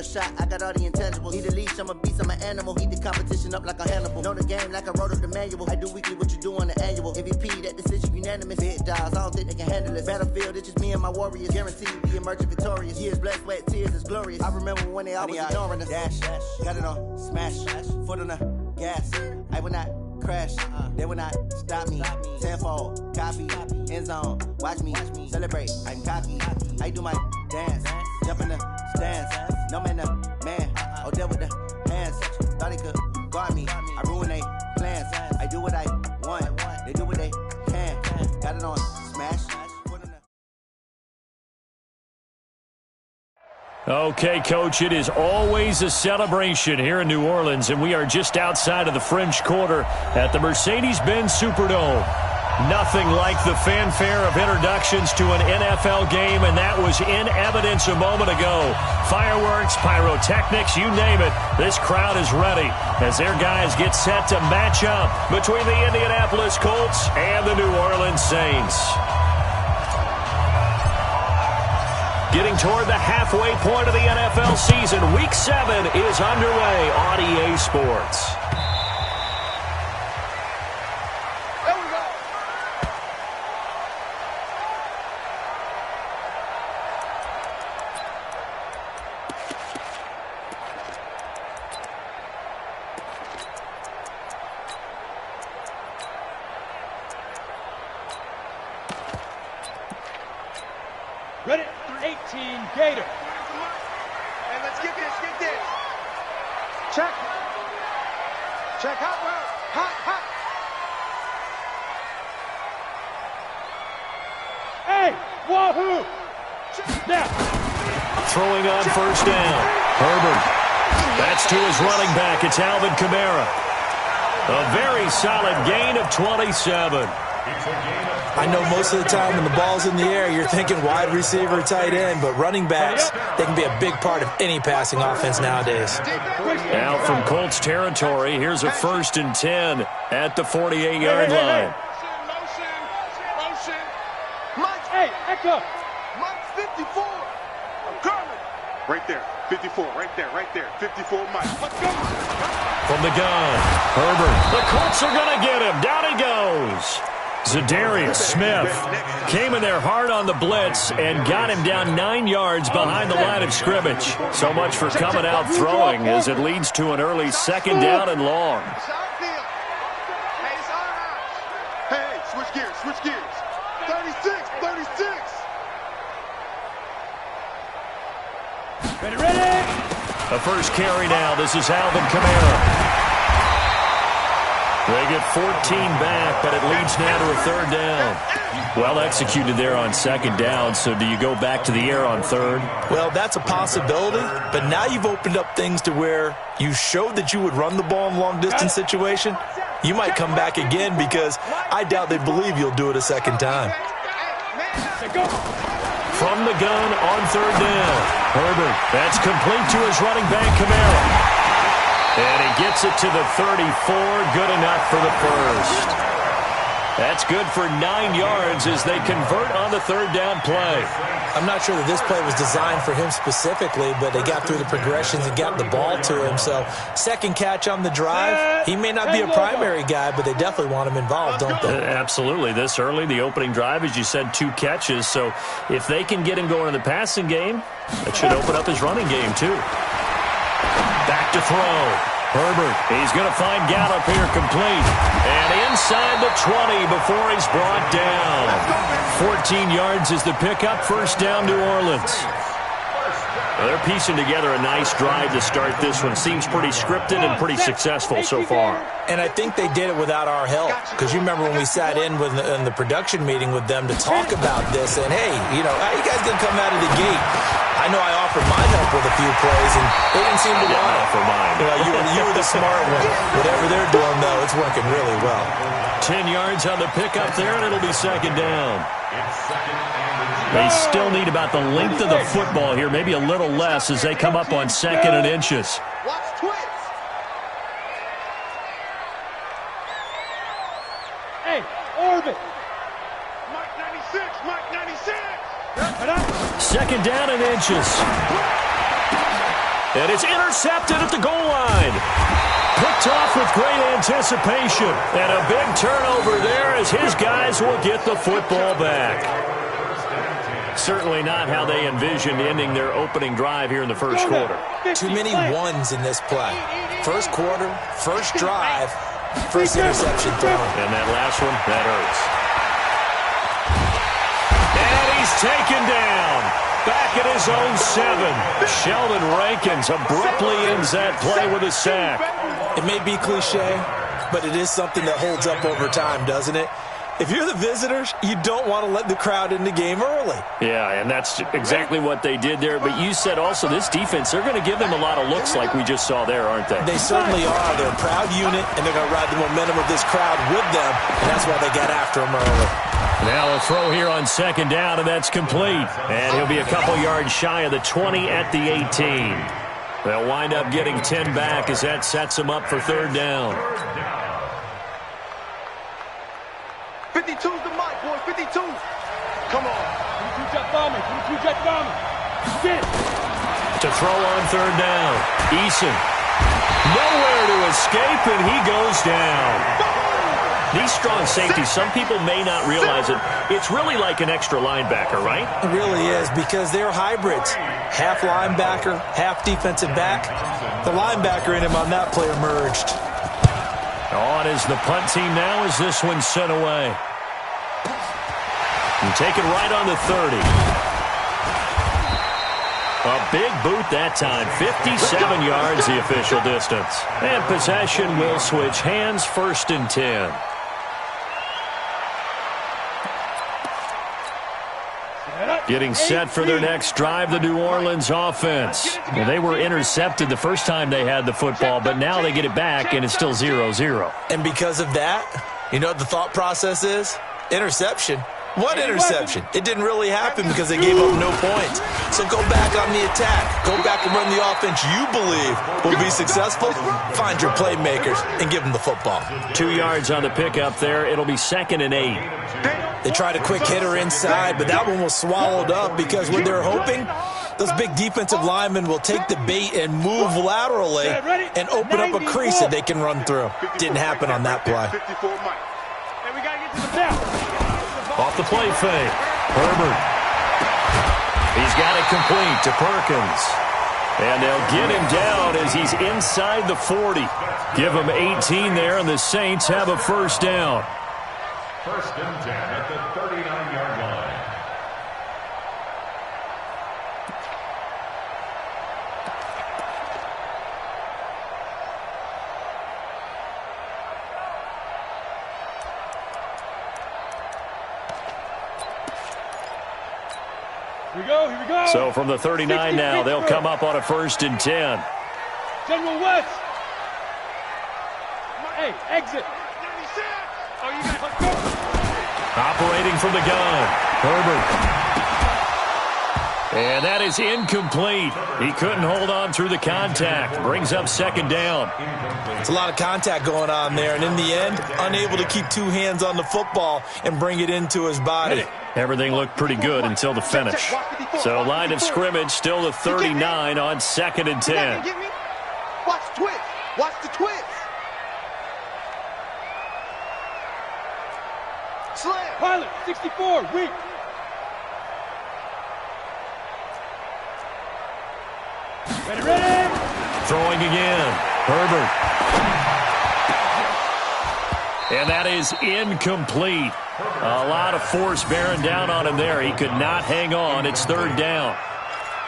a shot, I got all the intangibles. Need a leash, I'm a beast, I'm an animal. Heat the competition up like a Hannibal. Know the game like I wrote up the manual. I do weekly what you do on the annual. MVP, that decision unanimous. Big dogs, I don't think they can handle it. Battlefield, it's just me and my warriors. Guaranteed we emerging victorious. Years, blood, sweat, tears, is glorious. I remember when they always ignoring us. Dash, got it on, smash, foot on the gas. I will not crash, they will not stop me. Tenfold, copy, end zone, watch me celebrate. I'm cocky, I do my dance, jump in the stands. No man, oh, deal with the hands. Thought he could guard me, I ruin they plans. I do what I want, they do what they can. Got it on, smash. Okay, Coach, it is always a celebration here in New Orleans, and we are just outside of the French Quarter at the Mercedes-Benz Superdome. Nothing like the fanfare of introductions to an NFL game, and that was in evidence a moment ago. Fireworks, pyrotechnics, you name it. This crowd is ready as their guys get set to match up between the Indianapolis Colts and the New Orleans Saints. Getting toward the halfway point of the NFL season, Week 7 is underway on EA Sports. Ready? 18 Gator. Hey, let's get this. Check. Hot route. Hot. Hey, wahoo! Now. Throwing on first down. Herbert. That's to his running back. It's Alvin Kamara. A very solid gain of 27. I know most of the time when the ball's in the air, you're thinking wide receiver, tight end, but running backs, they can be a big part of any passing offense nowadays. Now from Colts territory, here's a 1st and 10 at the 48-yard line. Motion. Mike. Hey, Echo. Mike 54. I'm coming. Right there. 54. Right there. 54 Mike. Let's go. From the gun, Herbert. The Colts are going to get him. Down he goes. Zadarius Smith came in there hard on the blitz and got him down 9 yards behind the line of scrimmage. So much for coming out throwing as it leads to an early 2nd down and long. Hey, switch gears. 36. Ready? The first carry now. This is Alvin Kamara. They get 14 back, but it leads now to a 3rd down. Well executed there on 2nd down, so do you go back to the air on 3rd? Well, that's a possibility, but now you've opened up things to where you showed that you would run the ball in long-distance situation. You might come back again because I doubt they believe you'll do it a 2nd time. From the gun on 3rd down. Herbert, that's complete to his running back, Kamara. And he gets it to the 34, good enough for the first. That's good for 9 yards as they convert on the 3rd down play. I'm not sure that this play was designed for him specifically, but they got through the progressions and got the ball to him. So 2nd catch on the drive. He may not be a primary guy, but they definitely want him involved, don't they? Absolutely. This early, the opening drive, as you said, 2 catches. So if they can get him going in the passing game, that should open up his running game too. Back to throw. Herbert, he's going to find Gallup here complete. And inside the 20 before he's brought down. 14 yards is the pickup. 1st down, New Orleans. Well, they're piecing together a nice drive to start this one. Seems pretty scripted and pretty successful so far. And I think they did it without our help. Because you remember when we sat in the production meeting with them to talk about this. And, hey, how you guys going to come out of the gate? I know I offered my help with a few plays, and they didn't seem to want it. For mine. You were the smart one. Whatever they're doing, though, it's working really well. 10 yards on the pickup there, and it'll be 2nd down. They still need about the length of the football here, maybe a little less as they come up on 2nd and inches. Watch twins. Hey, orbit. Mike 96. 2nd down and inches. And it's intercepted at the goal line. Picked off with great anticipation. And a big turnover there as his guys will get the football back. Certainly not how they envisioned ending their opening drive here in the first quarter. Too many ones in this play. First quarter, first drive, first interception thrown. And that last one, that hurts. And he's taken down. Back at his own 7. Sheldon Rankins abruptly ends that play with a sack. It may be cliche, but it is something that holds up over time, doesn't it? If you're the visitors, you don't want to let the crowd in the game early. Yeah, and that's exactly what they did there. But you said also this defense, they're going to give them a lot of looks like we just saw there, aren't they? They certainly are. They're a proud unit, and they're going to ride the momentum of this crowd with them, and that's why they got after them early. Now a throw here on second down, and that's complete. And he'll be a couple yards shy of the 20 at the 18. They'll wind up getting 10 back as that sets them up for third down. 52's the mic, boy. 52. Come on. 22 jet bomber. 22 jet bomber. Get it. To throw on third down. Eason. Nowhere to escape, and he goes down. These strong safeties, some people may not realize it. It's really like an extra linebacker, right? It really is, because they're hybrids. Half linebacker, half defensive back. The linebacker in him on that play emerged. On is the punt team now as this one's sent away. And taken right on the 30. A big boot that time. 57 yards the official distance. And possession will switch hands, 1st and 10. Getting set for their next drive, the New Orleans offense. Well, they were intercepted the first time they had the football, but now they get it back, and it's still 0-0. And because of that, you know what the thought process is? Interception. What interception? It didn't really happen because they gave up no points. So go back on the attack. Go back and run the offense you believe will be successful. Find your playmakers and give them the football. 2 yards on the pickup there. It'll be 2nd and 8. They tried a quick hitter inside, but that one was swallowed up because what they're hoping, those big defensive linemen will take the bait and move laterally and open up a crease that they can run through. Didn't happen on that play. And we got to get to the pass. Off the play fake. Herbert. He's got it complete to Perkins. And they'll get him down as he's inside the 40. Give him 18 there, and the Saints have a first down. 1st and 10 at the 39-yard line. Here we go. So from the 39 now, they'll come up on a 1st and 10. General West. Hey, exit. Oh, you got to go. Operating from the gun, Herbert. And that is incomplete. He couldn't hold on through the contact. Brings up 2nd down. It's a lot of contact going on there, and in the end, unable to keep 2 hands on the football and bring it into his body. Everything looked pretty good until the finish. So line of scrimmage still the 39 on 2nd and 10. Watch the twist. Watch the twist. Slam. Pilot, 64, weak. Ready. Throwing again. Herbert. And that is incomplete. A lot of force bearing down on him there. He could not hang on. It's 3rd down.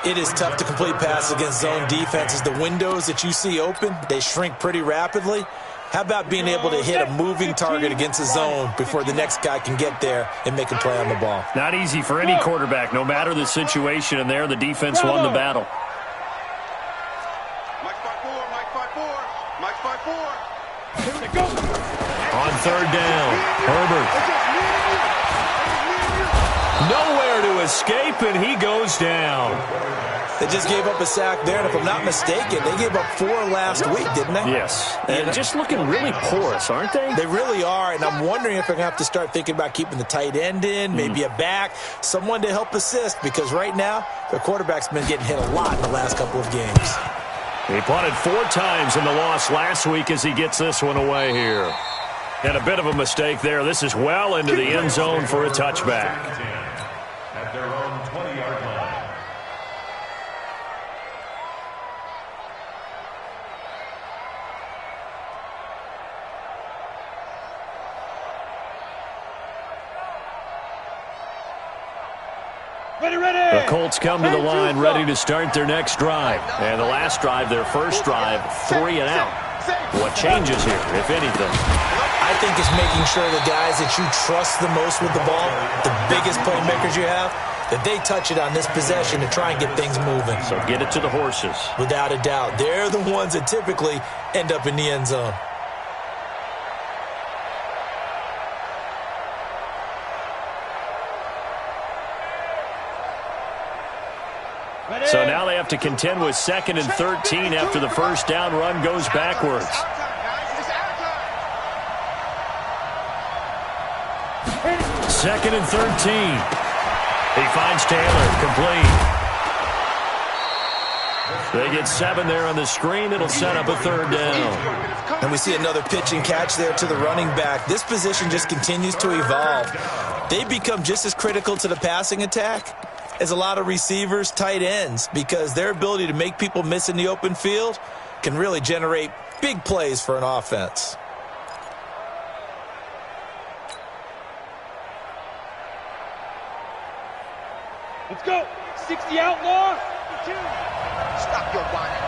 It is tough to complete passes against zone defenses. The windows that you see open, they shrink pretty rapidly. How about being able to hit a moving target against a zone before the next guy can get there and make a play on the ball? Not easy for any quarterback, no matter the situation. And there, the defense won the battle. Mike 5-4, Mike 5-4, Mike 5-4. Here we go. On 3rd down, Herbert. Nowhere to escape, and he goes down. They just gave up a sack there, and if I'm not mistaken, they gave up 4 last week, didn't they? Yes. And just looking really porous, aren't they? They really are, and I'm wondering if they're going to have to start thinking about keeping the tight end in, maybe a back, someone to help assist, because right now, their quarterback's been getting hit a lot in the last couple of games. He punted 4 times in the loss last week as he gets this one away here. And a bit of a mistake there. This is well into the end zone for a touchback. At their own 20-yard line. The Colts come to the line ready to start their next drive. And the last drive, their first drive, 3 and out. What changes here, if anything? I think it's making sure the guys that you trust the most with the ball, the biggest playmakers you have, that they touch it on this possession to try and get things moving. So get it to the horses. Without a doubt. They're the ones that typically end up in the end zone. So now they have to contend with 2nd and 13 after the first down run goes backwards. Second and 13. He finds Taylor, complete. They get 7 there on the screen. It'll set up a 3rd down. And we see another pitch and catch there to the running back. This position just continues to evolve. They become just as critical to the passing attack as a lot of receivers, tight ends, because their ability to make people miss in the open field can really generate big plays for an offense. Let's go. 60 outlaw. Stop your whining.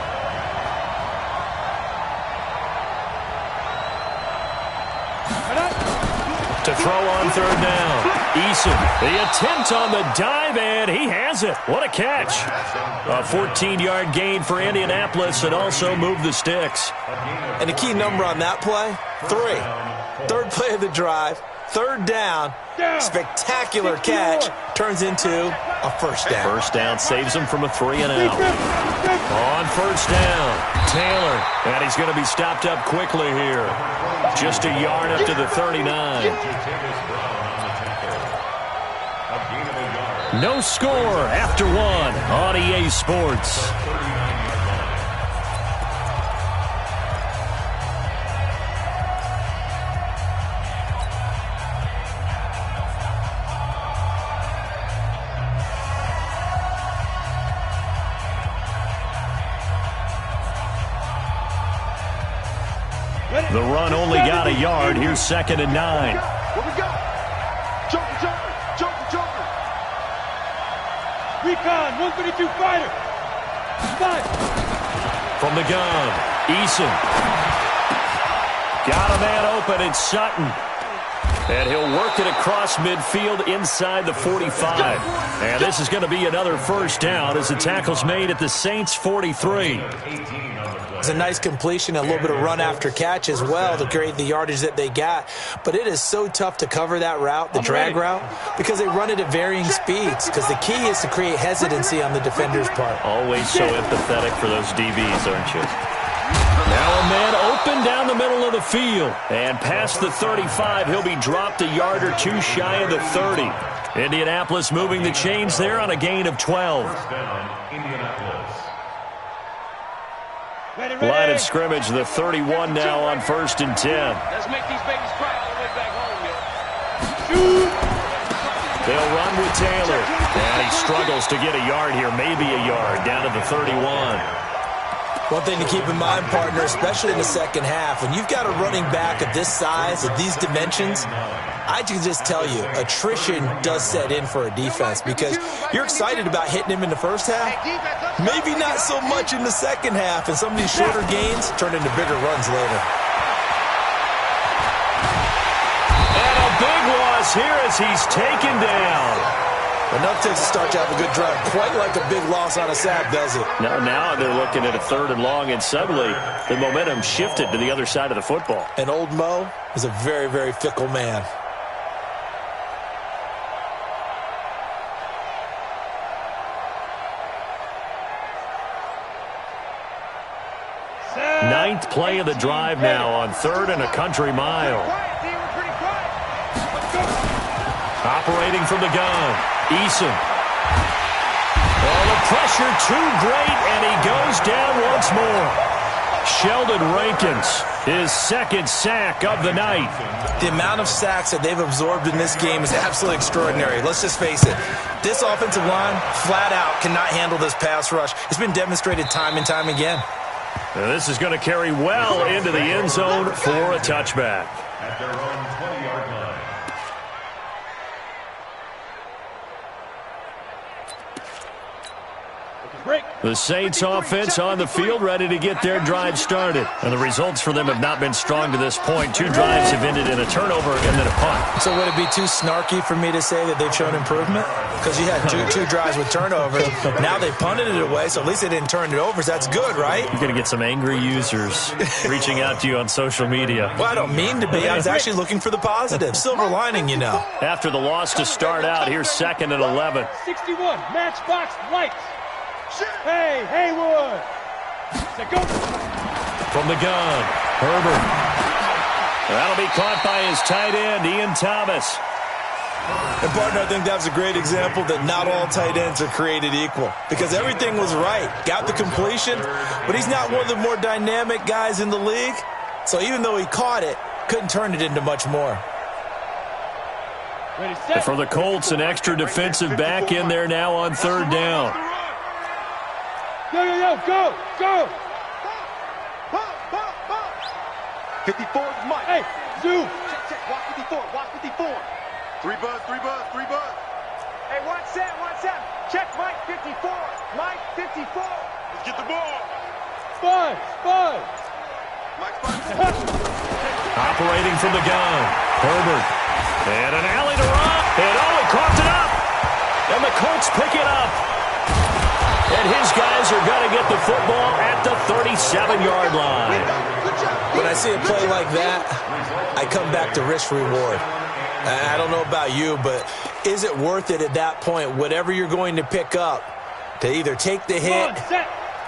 To throw on 3rd down. Eason, the attempt on the dive, and he has it. What a catch. A 14-yard gain for Indianapolis and also moved the sticks. And the key number on that play, 3. 3rd play of the drive, 3rd down, spectacular catch, turns into a first down. First down saves him from a 3 and out. On 1st down, Taylor, and he's going to be stopped up quickly here. Just a yard up to the 39. No score after 1 on EA Sports. The run only got a yard. Here's 2nd and 9. Here we go. Joker. Recon, 132 fighter. 5. From the gun, Eason. Got a man open, it's Sutton. And he'll work it across midfield inside the 45. And this is going to be another first down as the tackle's made at the Saints' 43. It's a nice completion, a little bit of run after catch as well to create the yardage that they got. But it is so tough to cover that route, the drag route, because they run it at varying speeds. Because the key is to create hesitancy on the defender's part. Always so empathetic for those DBs, aren't you? Now a man open down the middle of the field. And past the 35, he'll be dropped a yard or 2 shy of the 30. Indianapolis moving the chains there on a gain of 12. Line of scrimmage, the 31 now on 1st and 10. Let's make these babies cry all the way back home, yo. They'll run with Taylor. And he struggles to get a yard here, maybe a yard, down to the 31. One thing to keep in mind, partner, especially in the second half, when you've got a running back of this size, of these dimensions, I can just tell you, attrition does set in for a defense because you're excited about hitting him in the first half. Maybe not so much in the second half, and some of these shorter gains turn into bigger runs later. And a big loss here as he's taken down. Enough takes to start to have a good drive. Quite like a big loss on a sack, does it? Now they're looking at a 3rd and long, and suddenly the momentum shifted to the other side of the football. And old Mo is a very, very fickle man. Ninth play of the drive now on 3rd and a country mile. Operating from the gun, Eason. Oh, the pressure too great, and he goes down once more. Sheldon Rankins, his second sack of the night. The amount of sacks that they've absorbed in this game is absolutely extraordinary. Let's just face it. This offensive line, flat out, cannot handle this pass rush. It's been demonstrated time and time again. And this is going to carry well into the end zone for a touchback. At their own 20-yard line. The Saints offense on the field, ready to get their drive started. And the results for them have not been strong to this point. 2 drives have ended in a turnover and then a punt. So would it be too snarky for me to say that they've shown improvement? Because you had two drives with turnovers. Now they punted it away, so at least they didn't turn it over. So that's good, right? You're going to get some angry users reaching out to you on social media. Well, I don't mean to be. I was actually looking for the positive. Silver lining, you know. After the loss to start out, here's 2nd and 11. 61, matchbox lights. Hey, Haywood. Go. From the gun, Herbert. That'll be caught by his tight end, Ian Thomas. And, partner, I think that's a great example that not all tight ends are created equal. Because everything was right. Got the completion, but he's not one of the more dynamic guys in the league. So even though he caught it, couldn't turn it into much more. Ready, set. For the Colts, an extra defensive back in there now on 3rd down. Go. 54 is Mike. Hey, zoom. Check. Watch 54. 3 buzz. Hey, one set. Check Mike 54. Mike 54. Let's get the ball. Spud. Mike. Operating from the gun, Herbert. And an alley to run. And he coughed it up. And the Colts pick it up. And his guys are going to get the football at the 37-yard line. When I see a play like that, I come back to risk-reward. I don't know about you, but is it worth it at that point, whatever you're going to pick up, to either take the hit,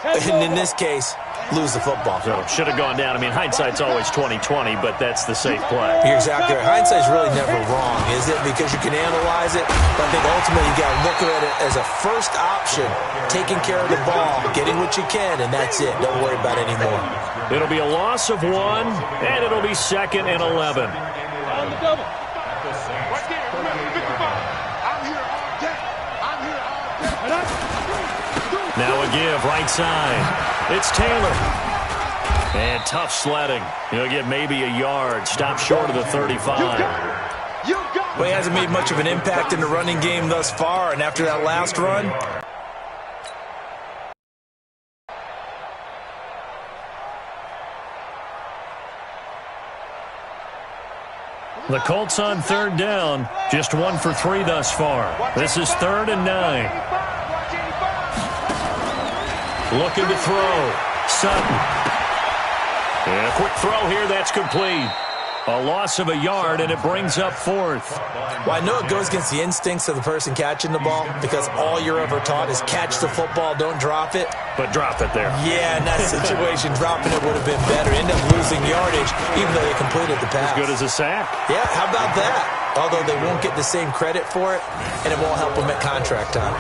and in this case, lose the football? So should have gone down. I mean, hindsight's always 20/20, but that's the safe play. You're exactly right. Hindsight's really never wrong, is it? Because you can analyze it, but I think ultimately you got to look at it as a first option, taking care of the ball, getting what you can, and that's it. Don't worry about it anymore. It'll be a loss of 1, and it'll be 2nd and 11. On the double. Right there. Remember, 55. I'm here all day. Now a give, right side. It's Taylor. And tough sledding. He'll get maybe a yard. Stop short of the 35. Well, he hasn't made much of an impact in the running game thus far, and after that last run, the Colts on 3rd down. Just 1 for 3 thus far. This is 3rd and 9. Looking to throw. Sutton. And a quick throw here. That's complete. A loss of a yard, and it brings up 4th. Well, I know it goes against the instincts of the person catching the ball because all you're ever taught is catch the football, don't drop it. But drop it there. Yeah, in that situation, dropping it would have been better. End up losing yardage, even though they completed the pass. As good as a sack. Yeah, how about that? Although they won't get the same credit for it, and it won't help them at contract time.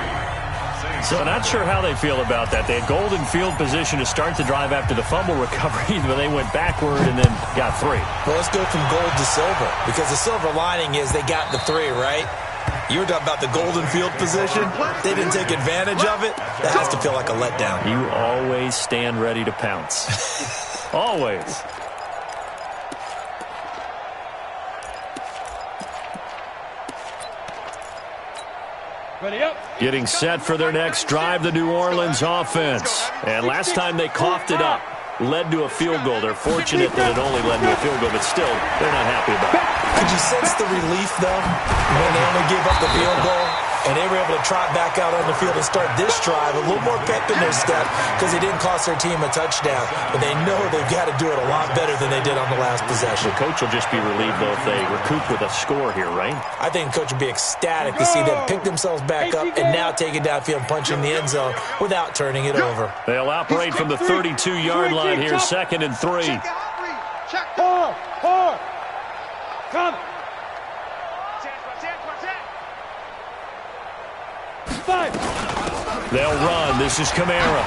So not sure how they feel about that. They had golden field position to start the drive after the fumble recovery, but they went backward and then got 3. Well, let's go from gold to silver, because the silver lining is they got the 3, right? You were talking about the golden field position. They didn't take advantage of it. That has to feel like a letdown. You always stand ready to pounce. Always. Ready up. Getting set for their next drive, the New Orleans offense. And last time they coughed it up, led to a field goal. They're fortunate that it only led to a field goal, but still, they're not happy about it. Could you sense the relief, though, when they only gave up the field goal? And they were able to trot back out on the field and start this drive a little more pep in their step because they didn't cost their team a touchdown. But they know they've got to do it a lot better than they did on the last possession. The coach will just be relieved, though, if they recoup with a score here, right? I think the coach would be ecstatic to see them pick themselves back up and now take it downfield and punch in the end zone without turning it over. They'll operate from the 32-yard line here, 2nd and 3. Hard. Come. 5. They'll run. This is Kamara.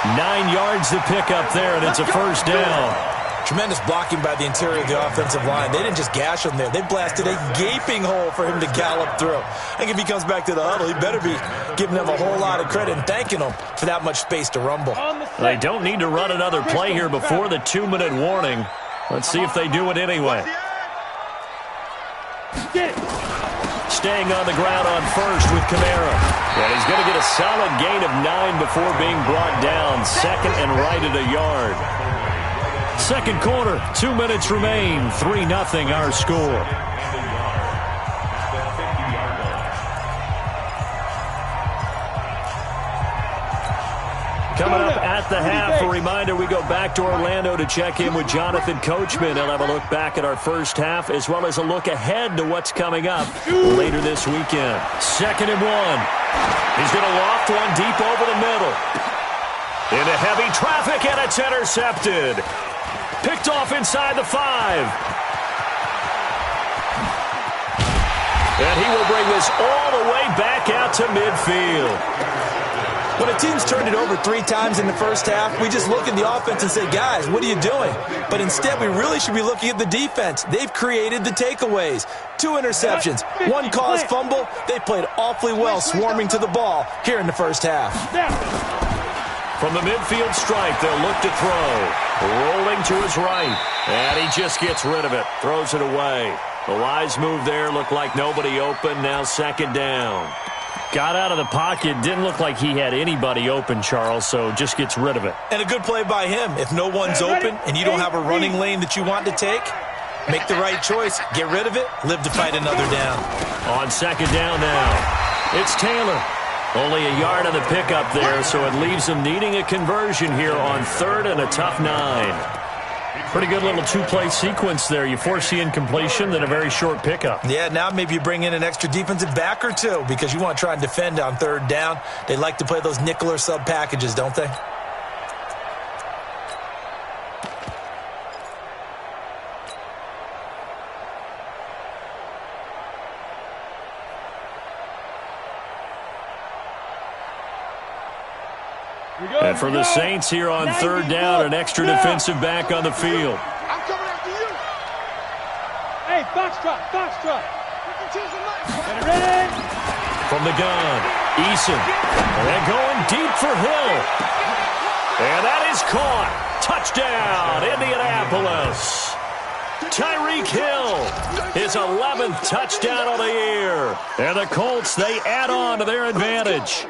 9 yards to pick up there, and it's a first down. Tremendous blocking by the interior of the offensive line. They didn't just gash him there. They blasted a gaping hole for him to gallop through. I think if he comes back to the huddle, he better be giving them a whole lot of credit and thanking them for that much space to rumble. They don't need to run another play here before the 2-minute warning. Let's see if they do it anyway. Staying on the ground on first with Kamara. And he's going to get a solid gain of 9 before being brought down. Second and right at a yard. Second quarter, 2 minutes remain. 3-0 our score. Coming up at the half, a reminder, we go back to Orlando to check in with Jonathan Coachman. He'll have a look back at our first half as well as a look ahead to what's coming up later this weekend. 2nd and 1. He's going to loft one deep over the middle. Into heavy traffic, and it's intercepted. Picked off inside the 5. And he will bring this all the way back out to midfield. When a team's turned it over 3 times in the first half, we just look at the offense and say, guys, what are you doing? But instead, we really should be looking at the defense. They've created the takeaways. 2 interceptions, 1 caused fumble. They played awfully well swarming to the ball here in the first half. From the midfield stripe, they'll look to throw. Rolling to his right. And he just gets rid of it. Throws it away. The wise move there. Looked like nobody open. Now 2nd down. Got out of the pocket. Didn't look like he had anybody open, Charles, so just gets rid of it. And a good play by him. If no one's open and you don't have a running lane that you want to take, make the right choice. Get rid of it. Live to fight another down. On 2nd down now, it's Taylor. Only a yard on the pickup there, so it leaves him needing a conversion here on 3rd and a tough 9. Pretty good little 2-play sequence there. You force the incompletion, then a very short pickup. Yeah, now maybe you bring in an extra defensive back or 2 because you want to try and defend on 3rd down. They like to play those nickel or sub packages, don't they? And for the Saints here on 3rd down, an extra defensive back on the field. I'm coming after you. Hey, foxtrot. Get ready. From the gun, Eason. And going deep for Hill. And that is caught. Touchdown, Indianapolis. Tyreek Hill, his 11th touchdown of the year. And the Colts, they add on to their advantage.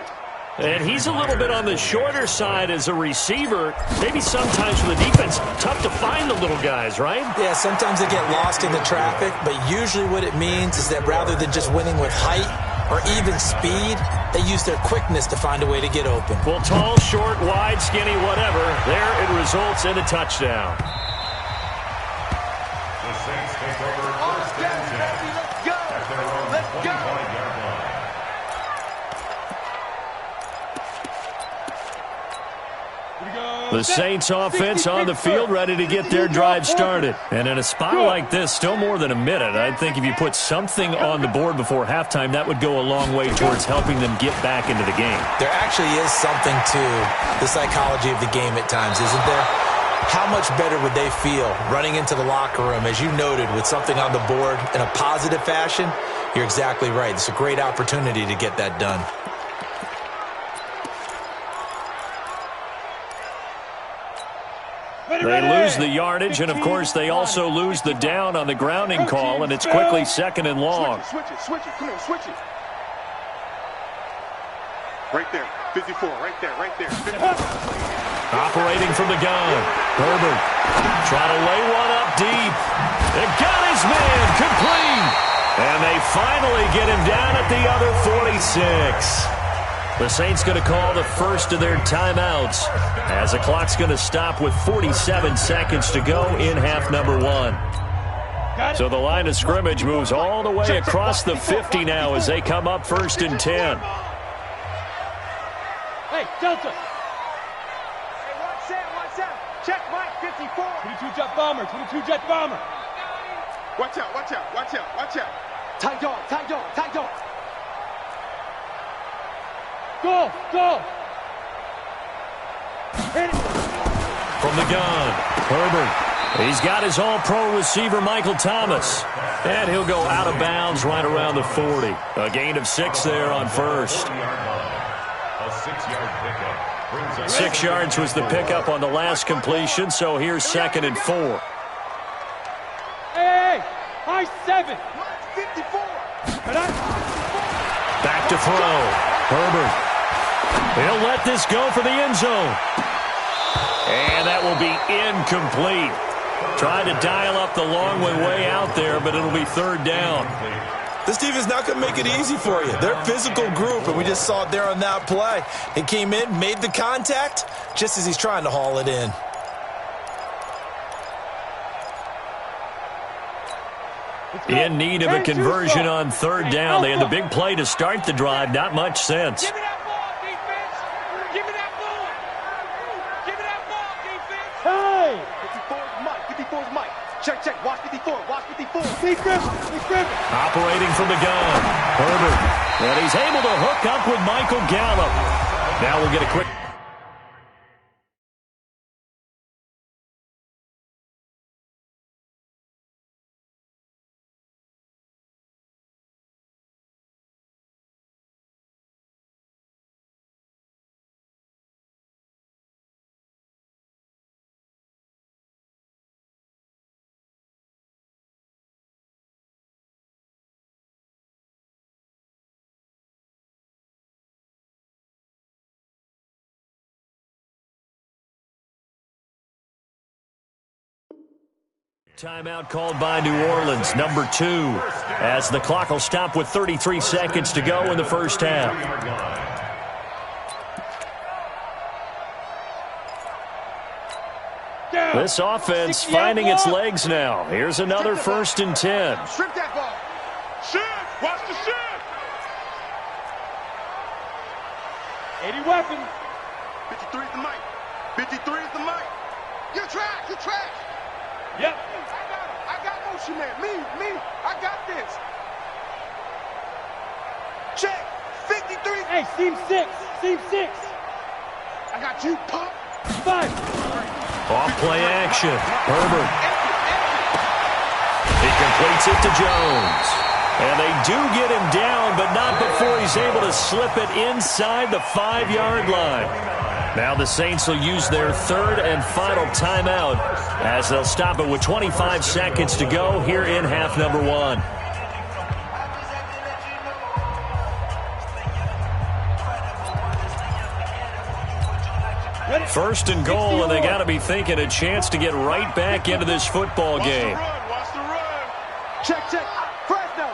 And he's a little bit on the shorter side as a receiver. Maybe sometimes for the defense, tough to find the little guys, right? Yeah, sometimes they get lost in the traffic, but usually what it means is that rather than just winning with height or even speed, they use their quickness to find a way to get open. Well, tall, short, wide, skinny, whatever, there it results in a touchdown. The Saints take over 1st and 10. Let's go. Let's go. The Saints offense on the field ready to get their drive started. And in a spot like this, still more than a minute, I think if you put something on the board before halftime, that would go a long way towards helping them get back into the game. There actually is something to the psychology of the game at times, isn't there? How much better would they feel running into the locker room, as you noted, with something on the board in a positive fashion? You're exactly right. It's a great opportunity to get that done. They lose the yardage, and, of course, they also lose the down on the grounding call, and it's quickly 2nd and long. Switch it. Come on, switch it. Right there. 54. Right there. 54. Operating from the gun. Herbert trying to lay one up deep. And got his man complete. And they finally get him down at the other 46. The Saints going to call the first of their timeouts as the clock's going to stop with 47 seconds to go in half number 1. So the line of scrimmage moves all the way across the 50 now as they come up 1st and 10. Hey, Delta. Hey, watch out. Check Mike 54. 22 jet bomber. 22 jet bomber. Watch out. Tight dog. Go. From the gun, Herbert. He's got his all-pro receiver, Michael Thomas. And he'll go out of bounds right around the 40. A gain of 6 there on first. A 6-yard pickup. 6 yards was the pickup on the last completion, so here's 2nd and 4. Hey, high 7. 54. Back to throw. Herbert. He'll let this go for the end zone. And that will be incomplete. Trying to dial up the long way out there, but it'll be 3rd down. This team is not going to make it easy for you. They're a physical group, and we just saw it there on that play. He came in, made the contact, just as he's trying to haul it in. In need of a conversion on 3rd down. They had the big play to start the drive. Not much sense. Give me that ball, defense. Give me that ball. Give me that ball, defense. Hey! 54 is Mike. 54 is Mike. Check. Watch 54. Watch 54. Operating from the gun. Herbert. And he's able to hook up with Michael Gallup. Now we'll get a quick... Timeout called by New Orleans, number 2, as the clock will stop with 33 seconds to go in the first half. This offense finding its legs now. Here's another 1st and 10. Strip that ball. Shift. Watch the shift. 80 weapons. 53 is the mic. 53 is the mic. You're trash. You're trash. Yep. I got motion man. Me. I got this. Check. 53. Hey, seam 6. I got you, pump. 5. Off play action. Herbert. He completes it to Jones. And they do get him down, but not before he's able to slip it inside the 5-yard line. Now the Saints will use their 3rd and final timeout as they'll stop it with 25 seconds to go here in half number 1. First and goal, and they got to be thinking a chance to get right back into this football game. Watch the run. Check. Fresno.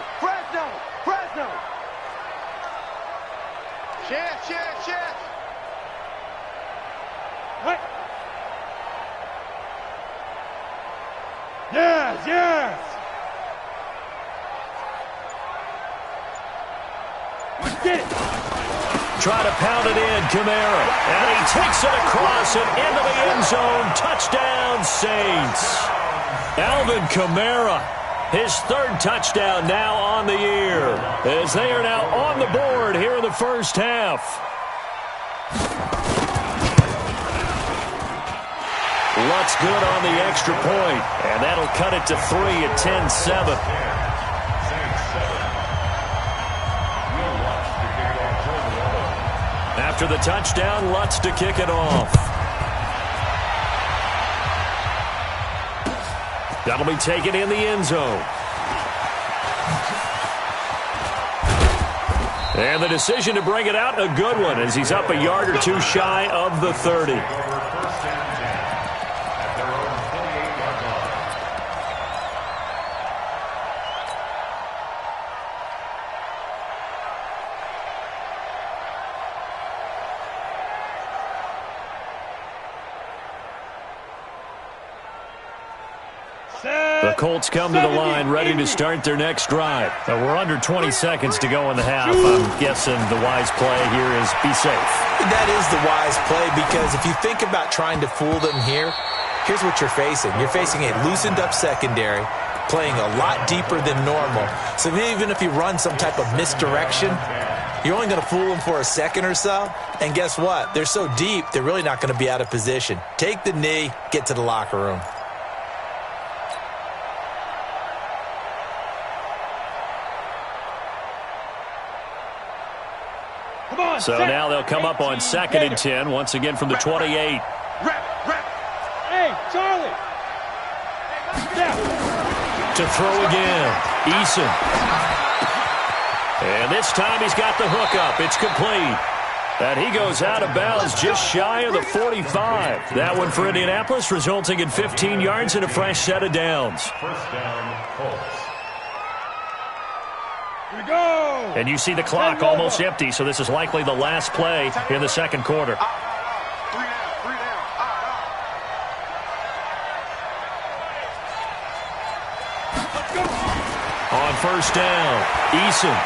Check. What? Yes. Get it. Try to pound it in, Kamara. And he takes it across and into the end zone. Touchdown, Saints. Alvin Kamara, his 3rd touchdown now on the year, as they are now on the board here in the first half. Lutz good on the extra point, and that'll cut it to 3 at 10-7. After the touchdown, Lutz to kick it off. That'll be taken in the end zone. And the decision to bring it out, a good one, as he's up a yard or 2 shy of the 30. The Colts come to the line ready to start their next drive. We're under 20 seconds to go in the half. I'm guessing the wise play here is be safe. That is the wise play, because if you think about trying to fool them here, here's what you're facing. You're facing a loosened up secondary, playing a lot deeper than normal. So even if you run some type of misdirection, You're only going to fool them for a second or so, and guess what? They're so deep, they're really not going to be out of position. Take the knee, get to the locker room. So now they'll come up on 2nd and 10, once again from the 28. Hey, Charlie. To throw again, Eason. And this time he's got the hook up. It's complete. And he goes out of bounds just shy of the 45. That one for Indianapolis, resulting in 15 yards and a fresh set of downs. First down, Colts. Here we go. And you see the clock almost empty, so this is likely the last play in the second quarter. Three down. On first down, Eason.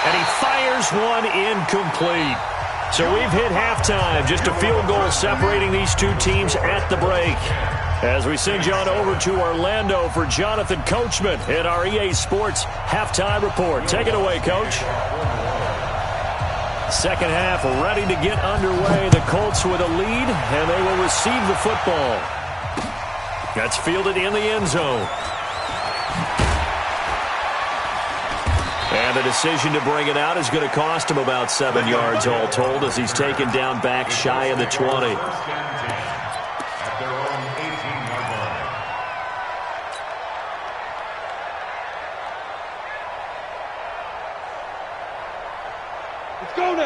And he fires one incomplete. So we've hit halftime. Just a field goal separating these two teams at the break. As we send you on over to Orlando for Jonathan Coachman in our EA Sports Halftime Report. Take it away, Coach. Second half ready to get underway. The Colts with a lead, and they will receive the football. That's fielded in the end zone. And the decision to bring it out is going to cost him about 7 yards all told as he's taken down back shy of the 20.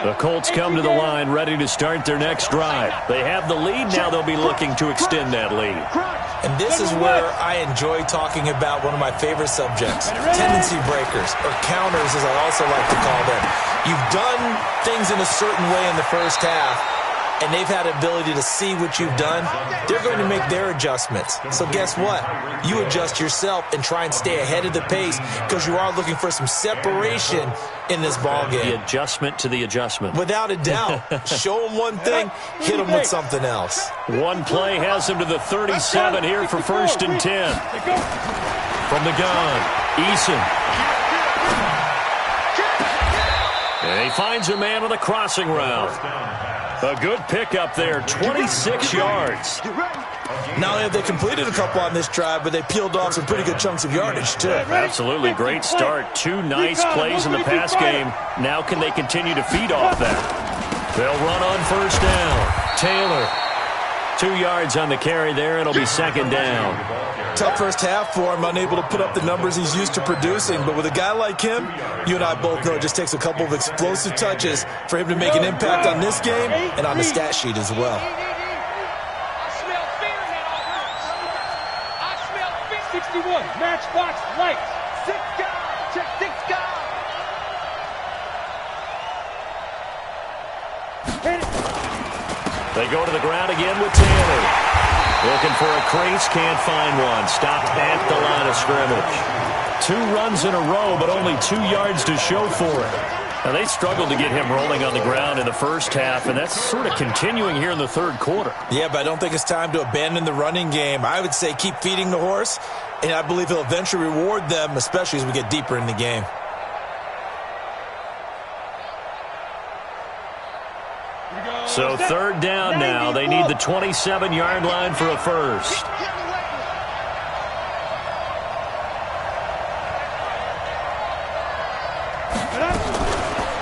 The Colts come to the line ready to start their next drive. They have the lead. Now they'll be looking to extend that lead. And this is where I enjoy talking about one of my favorite subjects, tendency breakers, or counters as I also like to call them. You've done things in a certain way in the first half, and they've had the ability to see what you've done. They're going to make their adjustments. So guess what? You adjust yourself and try and stay ahead of the pace because you are looking for some separation in this ball game. The adjustment to the adjustment. Without a doubt. Show them one thing, hit them with something else. One play has him to the 37 here for first and 10. From the gun, Eason. And he finds a man on the crossing route. A good pickup there, 26 yards. Not only have they completed a couple on this drive, but they peeled off some pretty good chunks of yardage, too. Absolutely. Great start. Two nice plays in the pass game. Now can they continue to feed off that? They'll run on first down. Taylor, 2 yards on the carry there. It'll be second down. Tough first half for him, unable to put up the numbers he's used to producing. But with a guy like him, you and I both know it just takes a couple of explosive touches for him to make an impact on this game and on the stat sheet as well. I smell fear in that offense. I smell fear. 61, matchbox lights. 6 guys. Check 6 guys. They go to the ground again with Taylor. Looking for a crease, can't find one. Stopped at the line of scrimmage. 2 runs in a row, but only 2 yards to show for it. Now, they struggled to get him rolling on the ground in the first half, and that's sort of continuing here in the third quarter. Yeah, but I don't think it's time to abandon the running game. I would say keep feeding the horse, and I believe he'll eventually reward them, especially as we get deeper in the game. So third down now. They need the 27-yard line for a first.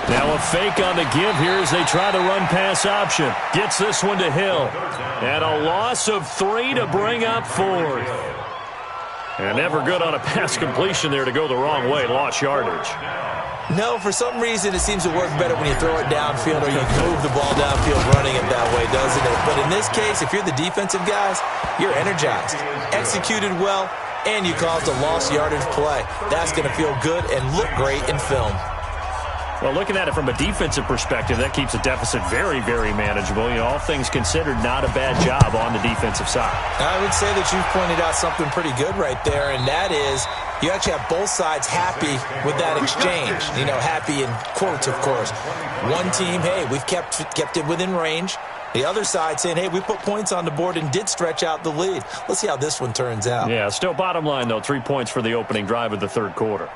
Now a fake on the give here as they try to run pass option. Gets this one to Hill. And a loss of 3 to bring up 4th. And never good on a pass completion there to go the wrong way. Lost yardage. No, for some reason it seems to work better when you throw it downfield or you move the ball downfield running it that way, doesn't it? But in this case, if you're the defensive guys, you're energized, executed well, and you caused a lost yardage play. That's going to feel good and look great in film. Well, looking at it from a defensive perspective, that keeps the deficit very, very manageable. You know, all things considered, not a bad job on the defensive side. I would say that you've pointed out something pretty good right there, and that is you actually have both sides happy with that exchange. You know, happy in quotes, of course. One team, hey, we've kept it within range. The other side saying, hey, we put points on the board and did stretch out the lead. Let's see how this one turns out. Yeah, still bottom line, though, 3 points for the opening drive of the third quarter.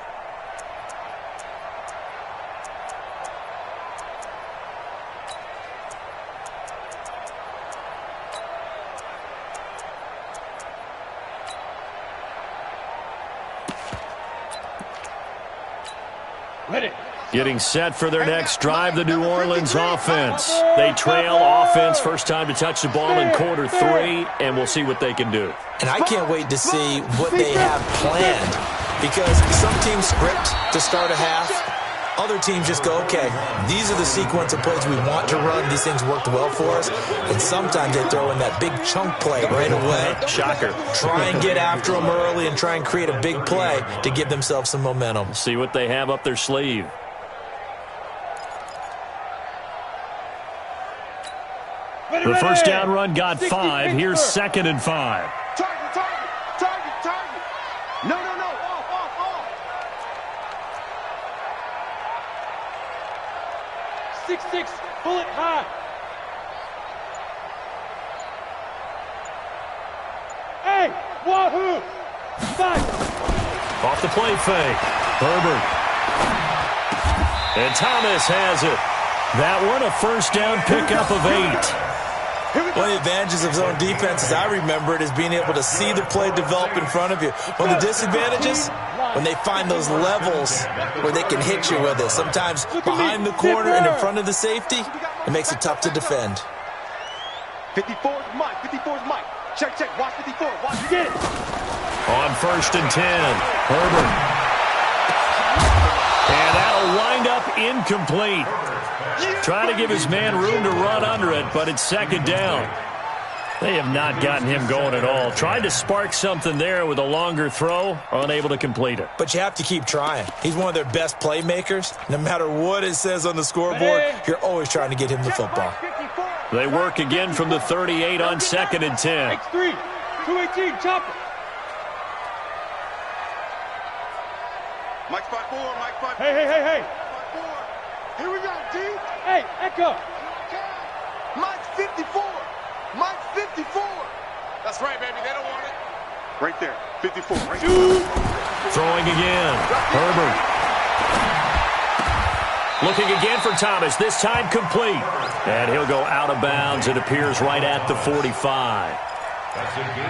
Getting set for their next drive, the New Orleans offense. They trail offense, first time to touch the ball in quarter 3, and we'll see what they can do. And I can't wait to see what they have planned, because some teams script to start a half. Other teams just go, okay, these are the sequence of plays we want to run. These things worked well for us. And sometimes they throw in that big chunk play right away. Shocker. Try and get after them early and try and create a big play to give themselves some momentum. See what they have up their sleeve. The first down run got 5. Here's 2nd and 5. Target. No. Off. 6-6, bullet high. Hey, wahoo! 5. Off the play fake. Herbert. And Thomas has it. That one, a first down pickup of 8. One of the advantages of zone defense, as I remember it, is being able to see the play develop in front of you. One of the disadvantages, when they find those levels where they can hit you with it. Sometimes behind the corner and in front of the safety, it makes it tough to defend. 54 is Mike. Check. Watch 54. Watch Get it. On 1st and 10, Herbert. And that'll wind up incomplete. Trying to give his man room to run under it, but it's 2nd down. They have not gotten him going at all. Tried to spark something there with a longer throw, unable to complete it. But you have to keep trying. He's one of their best playmakers. No matter what it says on the scoreboard, you're always trying to get him the football. They work again from the 38 on 2nd and 10. X3, 218, chopper. Mike 5-4, Mike 5-4. Hey. 5-4. Here we go, D. Hey, echo. Mike 54. Mike 54. That's right, baby. They don't want it. Right there. 54. Right there. Throwing again. Herbert. Looking again for Thomas. This time complete. And he'll go out of bounds. It appears right at the 45.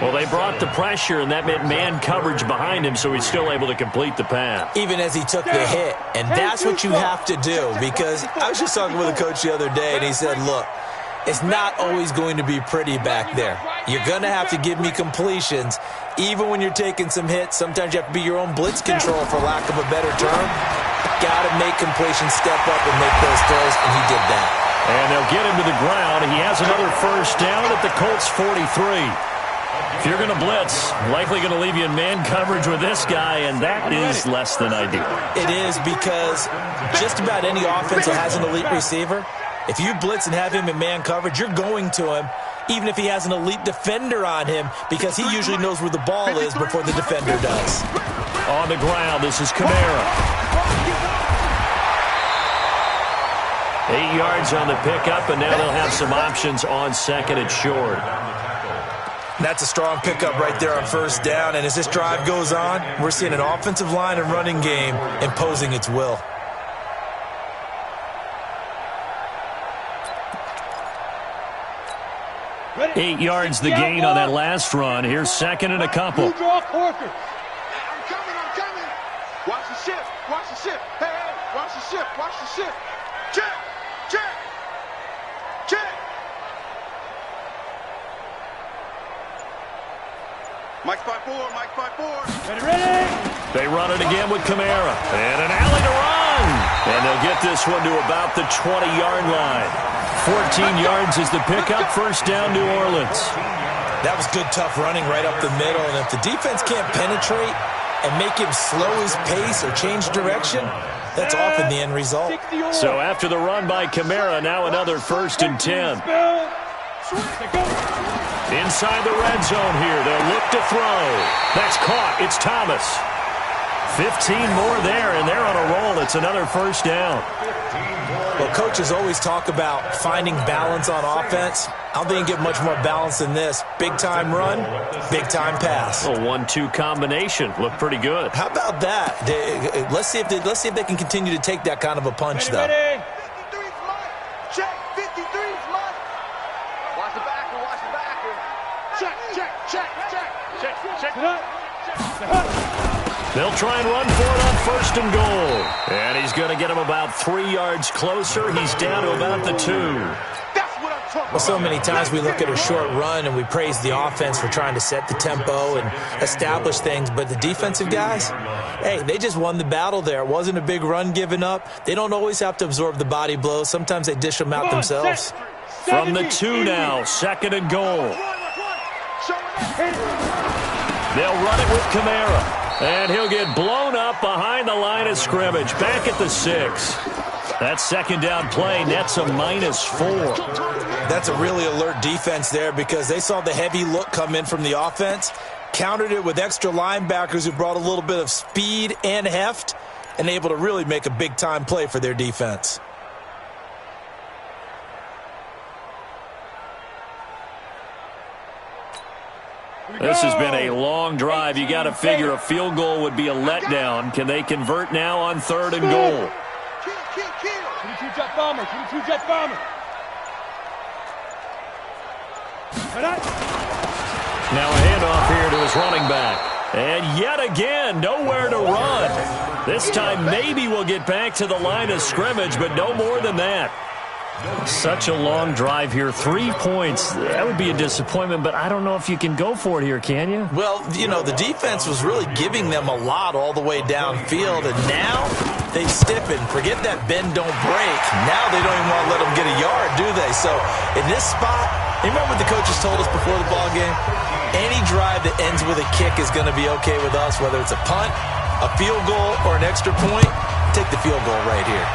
Well, they brought the pressure, and that meant man coverage behind him, so he's still able to complete the pass. Even as he took the hit. And that's what you have to do, because I was just talking with a coach the other day, and he said, look, it's not always going to be pretty back there. You're going to have to give me completions. Even when you're taking some hits, sometimes you have to be your own blitz control, for lack of a better term. Got to make completions step up and make those throws, and he did that. And they'll get him to the ground. He has another first down at the Colts 43. If you're going to blitz, likely going to leave you in man coverage with this guy, and that is less than ideal. It is, because just about any offense that has an elite receiver, if you blitz and have him in man coverage, you're going to him, even if he has an elite defender on him, because he usually knows where the ball is before the defender does. On the ground, this is Kamara. 8 yards on the pickup, and now they'll have some options on 2nd and short. That's a strong pickup right there on first down, and as this drive goes on, we're seeing an offensive line and running game imposing its will. Ready. 8 yards the gain on that last run. Here's 2nd and a couple. Draw Corker. I'm coming. Watch the shift. Hey, watch the shift. Check. Mike 5-4. Ready. They run it again with Kamara. And an alley to run. And they'll get this one to about the 20-yard line. 14 yards is the pickup. First down, New Orleans. That was good, tough running right up the middle. And if the defense can't penetrate and make him slow his pace or change direction, that's often the end result. So after the run by Kamara, now another 1st and 10. Inside the red zone here. They'll look to throw. That's caught. It's Thomas. 15 more there, and they're on a roll. It's another first down. Well, coaches always talk about finding balance on offense. I don't think you get much more balance than this. Big-time run, big-time pass. A 1-2 combination. Looked pretty good. How about that? Let's see if they can continue to take that kind of a punch, though. 53's mine. Check. 53's mine. Watch the backer. Watch the backer. Check. They'll try and run for it on 1st and goal. And he's going to get him about 3 yards closer. He's down to about the 2. That's what I'm talking about. Well, so many times we look at a short run and we praise the offense for trying to set the tempo and establish things, but the defensive guys, hey, they just won the battle there. It wasn't a big run given up. They don't always have to absorb the body blows. Sometimes they dish them out themselves. From the 2 now, 2nd and goal. They'll run it with Kamara. And he'll get blown up behind the line of scrimmage. Back at the 6. That 2nd down play nets a -4. That's a really alert defense there because they saw the heavy look come in from the offense, countered it with extra linebackers who brought a little bit of speed and heft, and able to really make a big-time play for their defense. This has been a long drive. You got to figure a field goal would be a letdown. Can they convert now on 3rd and goal? 22 jet bomber. 22 jet bomber. Now a handoff here to his running back. And yet again, nowhere to run. This time maybe we'll get back to the line of scrimmage, but no more than that. Such a long drive here. 3 points. That would be a disappointment, but I don't know if you can go for it here, can you? Well, you know, the defense was really giving them a lot all the way downfield, and now they stiffen. Forget that bend, don't break. Now they don't even want to let them get a yard, do they? So in this spot, you remember what the coaches told us before the ball game? Any drive that ends with a kick is going to be okay with us, whether it's a punt, a field goal, or an extra point. Take the field goal right here.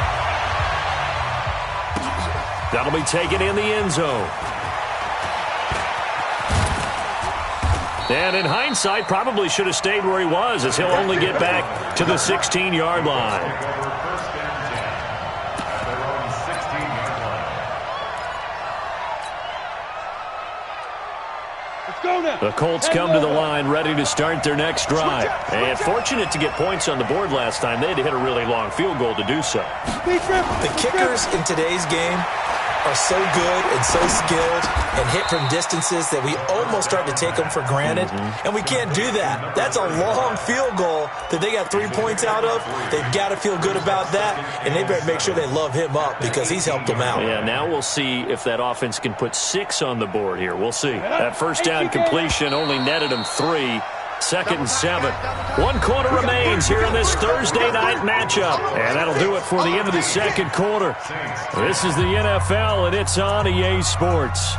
That'll be taken in the end zone. And in hindsight, probably should have stayed where he was, as he'll only get back to the 16-yard line. The Colts come to the line ready to start their next drive. And fortunate to get points on the board last time. They had to hit a really long field goal to do so. The kickers in today's game are so good and so skilled and hit from distances that we almost start to take them for granted. And we can't do that. That's a long field goal that they got 3 points out of. They've got to feel good about that, and they better make sure they love him up because he's helped them out. Yeah, now we'll see if that offense can put 6 on the board here. We'll see. That first down completion only netted him 3. 2nd and 7. 1 quarter remains here in this Thursday night matchup. And that'll do it for the end of the 2nd quarter. This is the NFL, and it's on EA Sports.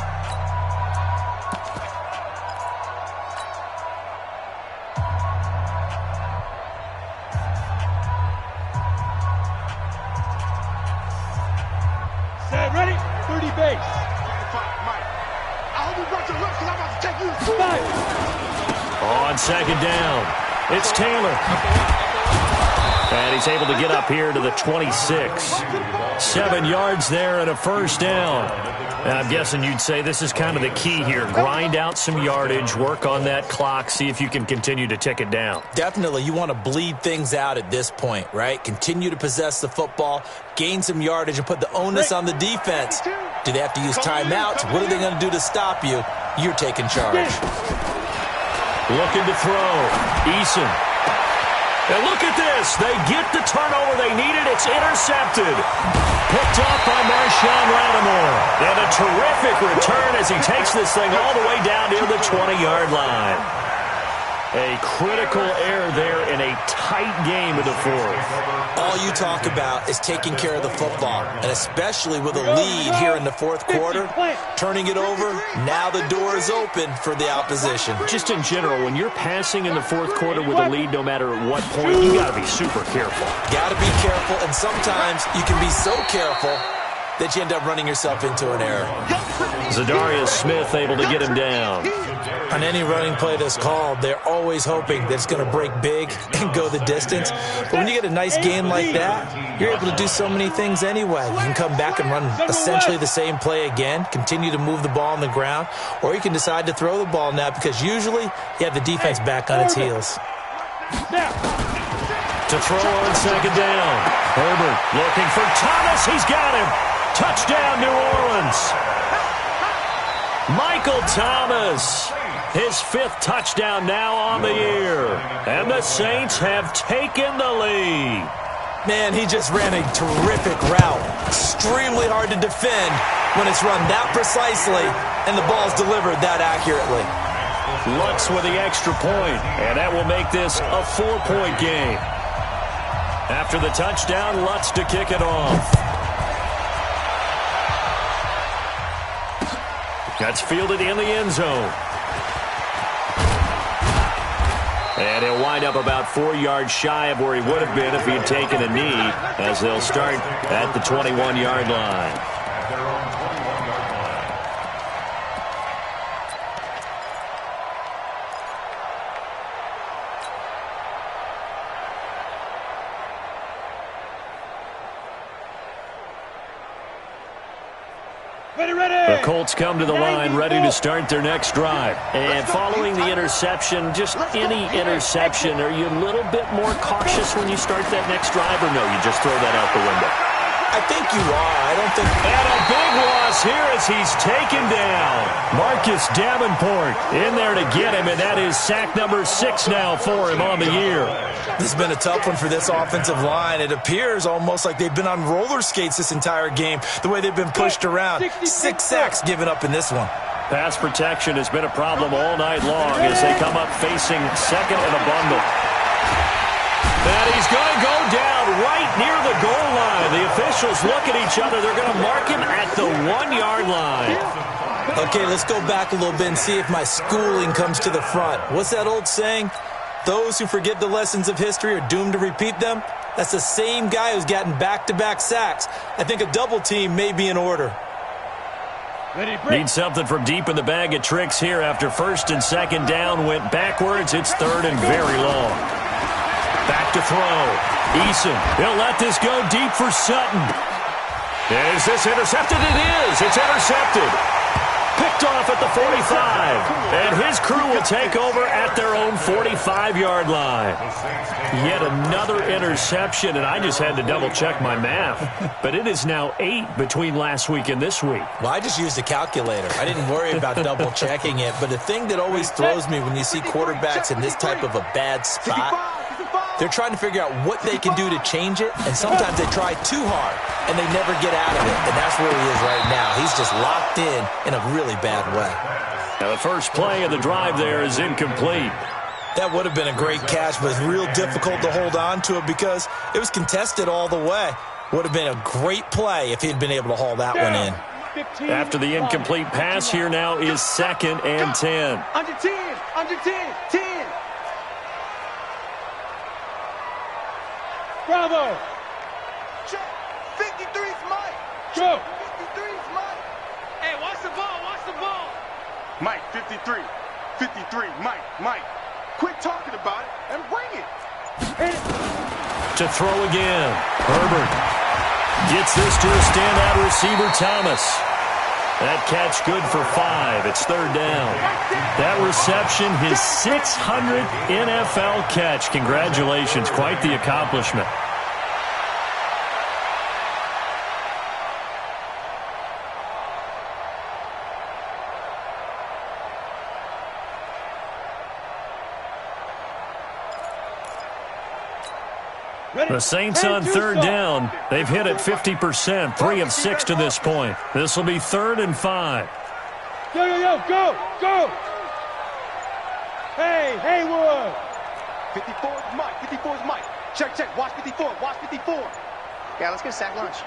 Set, ready? 30 base. I hope you brought your left because I'm about to take you to 5. On 2nd down, it's Taylor. And he's able to get up here to the 26. 7 yards there and a first down. And I'm guessing you'd say this is kind of the key here. Grind out some yardage, work on that clock, see if you can continue to tick it down. Definitely, you want to bleed things out at this point, right? Continue to possess the football, gain some yardage, and put the onus on the defense. Do they have to use timeouts? What are they going to do to stop you? You're taking charge. Looking to throw. Eason. And look at this. They get the turnover they needed. It's intercepted. Picked up by Marshawn Lattimore. And a terrific return as he takes this thing all the way down near the 20-yard line. A critical error there in a tight game in the 4th. All you talk about is taking care of the football, and especially with a lead here in the 4th quarter, turning it over, now the door is open for the opposition. Just in general, when you're passing in the 4th quarter with a lead, no matter at what point, you got to be super careful. Got to be careful, and sometimes you can be so careful that you end up running yourself into an error. Za'Darius Smith able to get him down. On any running play that's called, they're always hoping that it's going to break big and go the distance. But when you get a nice gain like that, you're able to do so many things anyway. You can come back and run essentially the same play again, continue to move the ball on the ground, or you can decide to throw the ball now because usually you have the defense back on its heels. To throw on second down. Herbert looking for Thomas. He's got him. Touchdown, New Orleans. Michael Thomas. His 5th touchdown now on the year. And the Saints have taken the lead. Man, he just ran a terrific route. Extremely hard to defend when it's run that precisely and the ball's delivered that accurately. Lutz with the extra point, and that will make this a 4-point game. After the touchdown, Lutz to kick it off. That's fielded in the end zone. And he'll wind up about 4 yards shy of where he would have been if he had taken a knee, as they'll start at the 21-yard line. The Colts come to the line ready to start their next drive. And following the interception, just any interception, are you a little bit more cautious when you start that next drive, or no, you just throw that out the window? I think you are. I don't think... And a big loss here as he's taken down. Marcus Davenport in there to get him, and that is sack number 6 now for him on the year. This has been a tough one for this offensive line. It appears almost like they've been on roller skates this entire game, the way they've been pushed around. 6 sacks given up in this one. Pass protection has been a problem all night long as they come up facing second and a bundle. And he's going to go down right near the goal line. The officials look at each other. They're going to mark him at the 1-yard line. Okay, let's go back a little bit and see if my schooling comes to the front. What's that old saying? Those who forget the lessons of history are doomed to repeat them. That's the same guy who's gotten back-to-back sacks. I think a double team may be in order. Need something from deep in the bag of tricks here after first and second down went backwards. It's third and very long. Back to throw. Eason. He'll let this go deep for Sutton. Is this intercepted? It is. It's intercepted. Picked off at the 45. And his crew will take over at their own 45-yard line. Yet another interception, and I just had to double-check my math. But it is now 8 between last week and this week. Well, I just used a calculator. I didn't worry about double-checking it. But the thing that always throws me when you see quarterbacks in this type of a bad spot, they're trying to figure out what they can do to change it, and sometimes they try too hard, and they never get out of it, and that's where he is right now. He's just locked in a really bad way. Now the first play of the drive there is incomplete. That would have been a great catch, but it's real difficult to hold on to it because it was contested all the way. Would have been a great play if he'd been able to haul that one in. After the incomplete pass, here now is 2nd and 10. Under 10, under 10, 10. Bravo. 53's Mike. Go. 53's Mike. Hey, watch the ball, watch the ball. Mike, 53. 53, Mike. Quit talking about it and bring it. To throw again. Herbert gets this to a standout receiver, Thomas. That catch good for 5. It's third down. That reception, his 600th NFL catch. Congratulations. Quite the accomplishment. The Saints on third down. They've hit it 50%, 3 of 6 to this point. This will be 3rd and 5. Go. Hey, Haywood. 54's Mike. 54's Mike. Check. Watch 54. Yeah, let's get a sack lunch.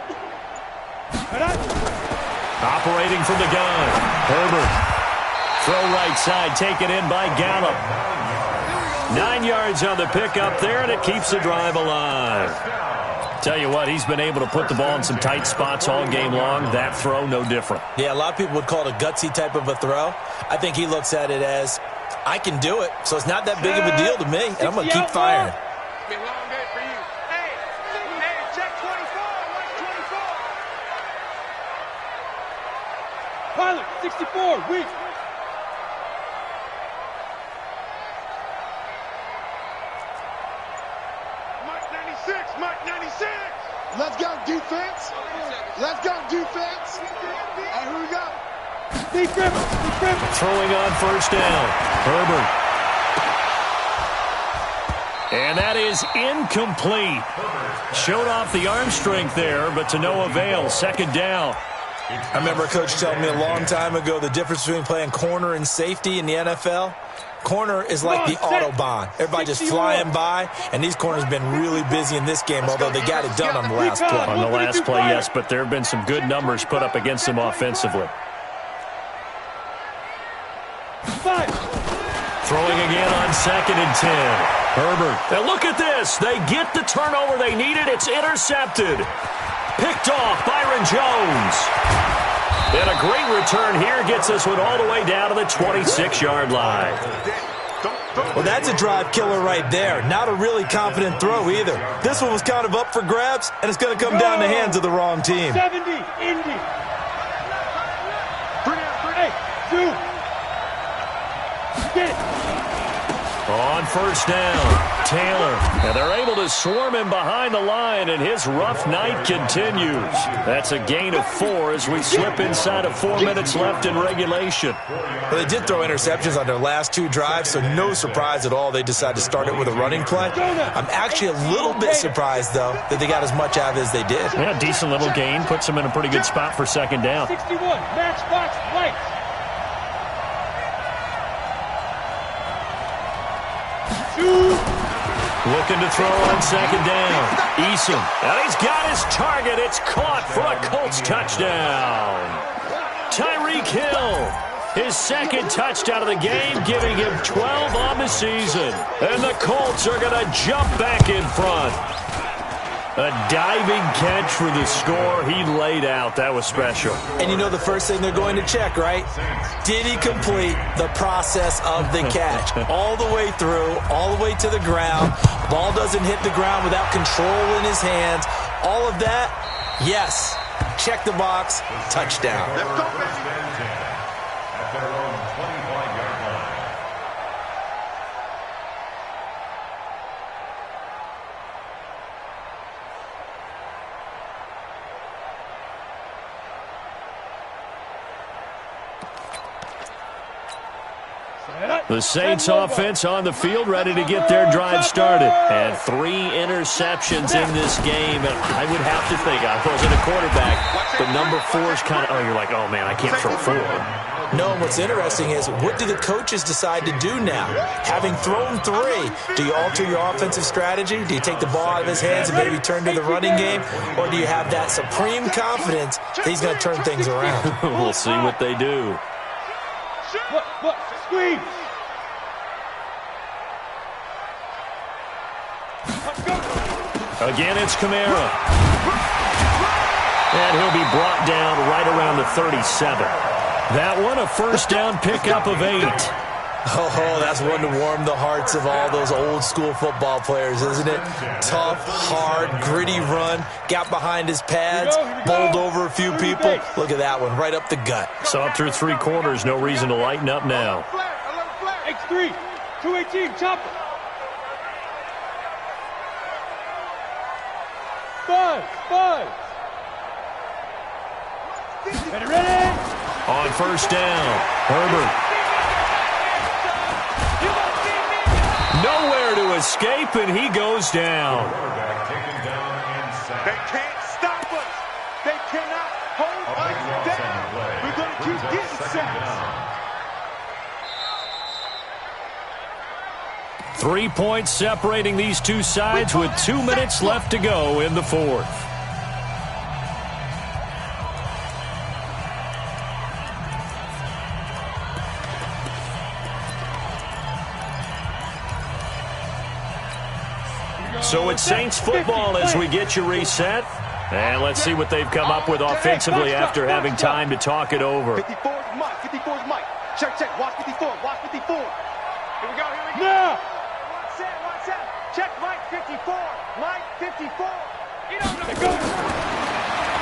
Operating from the gun. Herbert. Throw right side, taken in by Gallup. 9 yards on the pickup there, and it keeps the drive alive. Tell you what, he's been able to put the ball in some tight spots all game long. That throw, no different. Yeah, a lot of people would call it a gutsy type of a throw. I think he looks at it as, I can do it, so it's not that big of a deal to me, and I'm going to keep firing. It's been a long day for you. Hey, check 24. What's 24? Pilot, 64, weak. Mike 96, Mike 96. Let's go, defense. Let's go, defense. All right, here we go. Steve Griffin. Throwing on first down. Herbert. And that is incomplete. Showed off the arm strength there, but to no avail. Second down. I remember a coach telling me a long time ago the difference between playing corner and safety in the NFL. Corner is like the Autobahn. Everybody just flying by, and these corners have been really busy in this game, although they got it done on the last play. On the last play, yes, but there have been some good numbers put up against them offensively. Throwing again on 2nd and 10. Herbert. And look at this. They get the turnover they needed. It's intercepted. Picked off Byron Jones. And a great return here gets this one all the way down to the 26-yard line. Well, that's a drive killer right there. Not a really confident throw either. This one was kind of up for grabs, and it's going to come down the hands of the wrong team. 70, Indy. Hey, two. Get it. On first down, Taylor. And they're able to swarm him behind the line, and his rough night continues. That's a gain of 4 as we slip inside of 4 minutes left in regulation. Well, they did throw interceptions on their last 2 drives, so no surprise at all they decided to start it with a running play. I'm actually a little bit surprised, though, that they got as much out of it as they did. Yeah, decent little gain. Puts them in a pretty good spot for second down. 61, Matchbox Lights. Looking to throw on second down. Eason. And he's got his target. It's caught for a Colts touchdown. Tyreek Hill. His second touchdown of the game, giving him 12 on the season. And the Colts are going to jump back in front. A diving catch for the score. He laid out. That was special. And you know the first thing they're going to check, right? Did he complete the process of the catch? All the way through, all the way to the ground. Ball doesn't hit the ground without control in his hands. All of that, yes. Check the box, touchdown. At their own 25-yard line. The Saints offense on the field, ready to get their drive started. And 3 interceptions in this game. And I would have to think, I wasn't a quarterback, but number 4 is kind of, you're like, oh, man, I can't throw 4. No, and what's interesting is, what do the coaches decide to do now? Having thrown 3, do you alter your offensive strategy? Do you take the ball out of his hands and maybe turn to the running game? Or do you have that supreme confidence that he's going to turn things around? We'll see what they do. Look, squeeze. Again, it's Kamara. And he'll be brought down right around the 37. That one, a first down pickup of 8. Oh, that's one to warm the hearts of all those old school football players, isn't it? Tough, hard, gritty run. Got behind his pads, bowled over a few people. Look at that one, right up the gut. Saw it through 3 quarters. No reason to lighten up now. X3, 218, chopper. 5. Ready? On first down, Herbert. Nowhere to escape, and he goes down. They can't stop us. They cannot hold us down. We're going to keep getting sacks. 3 points separating these two sides with 2 minutes left to go in the 4th. So it's Saints football as we get you reset. And let's see what they've come up with offensively after having time to talk it over. 54 is Mike. 54 is Mike. Check, check. Watch 54. Watch 54. Here we go. Here we go. Now. One set. Check Mike 54. Mike 54. You don't know. Go.